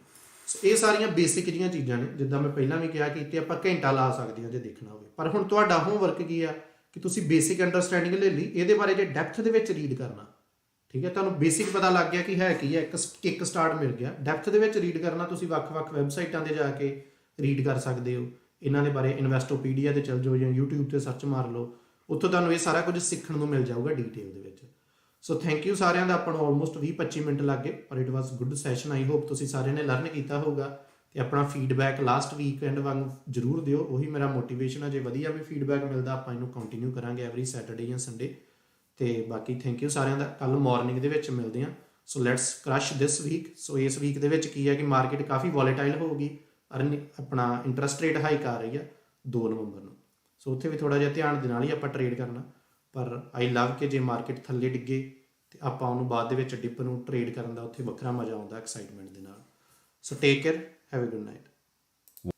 ਸੋ ਇਹ ਸਾਰੀਆਂ ਬੇਸਿਕ ਜਿਹੀਆਂ ਚੀਜ਼ਾਂ ਨੇ, ਜਿੱਦਾਂ ਮੈਂ ਪਹਿਲਾਂ ਵੀ ਕਿਹਾ ਕਿ ਇੱਥੇ ਆਪਾਂ ਘੰਟਾ ਲਾ ਸਕਦੇ ਹਾਂ ਜੇ ਦੇਖਣਾ ਹੋਵੇ। ਪਰ ਹੁਣ ਤੁਹਾਡਾ ਹੋਮਵਰਕ ਕੀ ਆ ਕਿ ਤੁਸੀਂ ਬੇਸਿਕ ਅੰਡਰਸਟੈਂਡਿੰਗ ਲੈ ਲਈ, ਇਹਦੇ ਬਾਰੇ ਜੇ ਡੈਪਥ ਦੇ ਵਿੱਚ ਰੀਡ ਕਰਨਾ, ਠੀਕ ਹੈ, ਤੁਹਾਨੂੰ ਬੇਸਿਕ ਪਤਾ ਲੱਗ ਗਿਆ ਕਿ ਹੈ ਕੀ ਹੈ, ਇੱਕ ਕਿੱਕ ਸਟਾਰਟ ਮਿਲ ਗਿਆ। ਡੈਪਥ ਦੇ ਵਿੱਚ ਰੀਡ ਕਰਨਾ ਤੁਸੀਂ ਵੱਖ-ਵੱਖ ਵੈਬਸਾਈਟਾਂ 'ਤੇ ਜਾ ਕੇ ਰੀਡ ਕਰ ਸਕਦੇ ਹੋ ਇਹਨਾਂ ਦੇ ਬਾਰੇ। ਇਨਵੈਸਟੋਪੀਡੀਆ 'ਤੇ ਚੱਲ ਜਾਓ ਜਾਂ YouTube 'ਤੇ ਸਰਚ ਮਾਰ ਲਓ, ਉੱਥੋਂ ਤੁਹਾਨੂੰ ਇਹ ਸਾਰਾ ਕੁਝ ਸਿੱਖਣ ਨੂੰ ਮਿਲ ਜਾਊਗਾ ਡਿਟੇਲ ਦੇ ਵਿੱਚ। ਸੋ ਥੈਂਕ ਯੂ ਸਾਰਿਆਂ ਦਾ। ਆਪਾਂ ਨੂੰ ਆਲਮੋਸਟ 20-25 ਮਿੰਟ ਲੱਗ ਗਏ, ਪਰ it was good session. I hope ਤੁਸੀਂ ਸਾਰਿਆਂ ਨੇ ਲਰਨ ਕੀਤਾ ਹੋਊਗਾ ਤੇ ਆਪਣਾ ਫੀਡਬੈਕ ਲਾਸਟ ਵੀਕਐਂਡ ਵਾਂਗ ਜ਼ਰੂਰ ਦਿਓ, ਉਹੀ ਮੇਰਾ ਮੋਟੀਵੇਸ਼ਨ ਹੈ। ਜੇ ਵਧੀਆ ਵੀ ਫੀਡਬੈਕ ਮਿਲਦਾ ਆਪਾਂ ਇਹਨੂੰ ਕੰਟੀਨਿਊ ਕਰਾਂਗੇ ਐਵਰੀ ਸੈਟਰਡੇ ਜਾਂ ਸੰਡੇ। ਤੇ ਬਾਕੀ ਥੈਂਕ ਯੂ ਸਾਰਿਆਂ ਦਾ। ਕੱਲ ਮਾਰਨਿੰਗ ਦੇ ਵਿੱਚ ਮਿਲਦੇ ਹਾਂ। So let's crush this week. So ਇਸ ਵੀਕ ਦੇ ਵਿੱਚ ਕੀ ਹੈ ਕਿ ਮਾਰਕੀਟ ਕਾਫੀ ਵੋਲੇਟਾਈਲ ਹੋਊਗੀ, ਆਪਣਾ ਇੰਟਰਸਟ ਰੇਟ ਹਾਈਕ ਆ ਰਹੀ ਆ 2 ਨਵੰਬਰ ਨੂੰ। ਸੋ ਉੱਥੇ ਵੀ ਥੋੜ੍ਹਾ ਜਿਹਾ ਧਿਆਨ ਦੇ ਨਾਲ ਹੀ ਆਪਾਂ ਟਰੇਡ ਕਰਨਾ। ਪਰ ਆਈ ਲਵ ਕਿ ਜੇ ਮਾਰਕੀਟ ਥੱਲੇ ਡਿੱਗੇ ਤੇ ਆਪਾਂ ਉਹਨੂੰ ਬਾਅਦ ਦੇ ਵਿੱਚ ਡਿਪ ਨੂੰ ਟਰੇਡ ਕਰਨ ਦਾ ਉੱਥੇ ਵੱਖਰਾ ਮਜ਼ਾ ਆਉਂਦਾ ਐਕਸਾਈਟਮੈਂਟ ਦੇ ਨਾਲ। So take care, have a good night.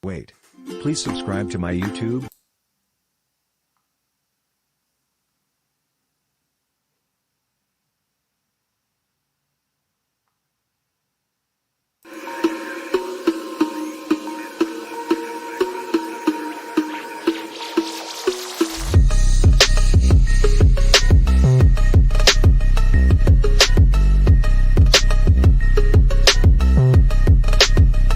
Wait, please subscribe to my YouTube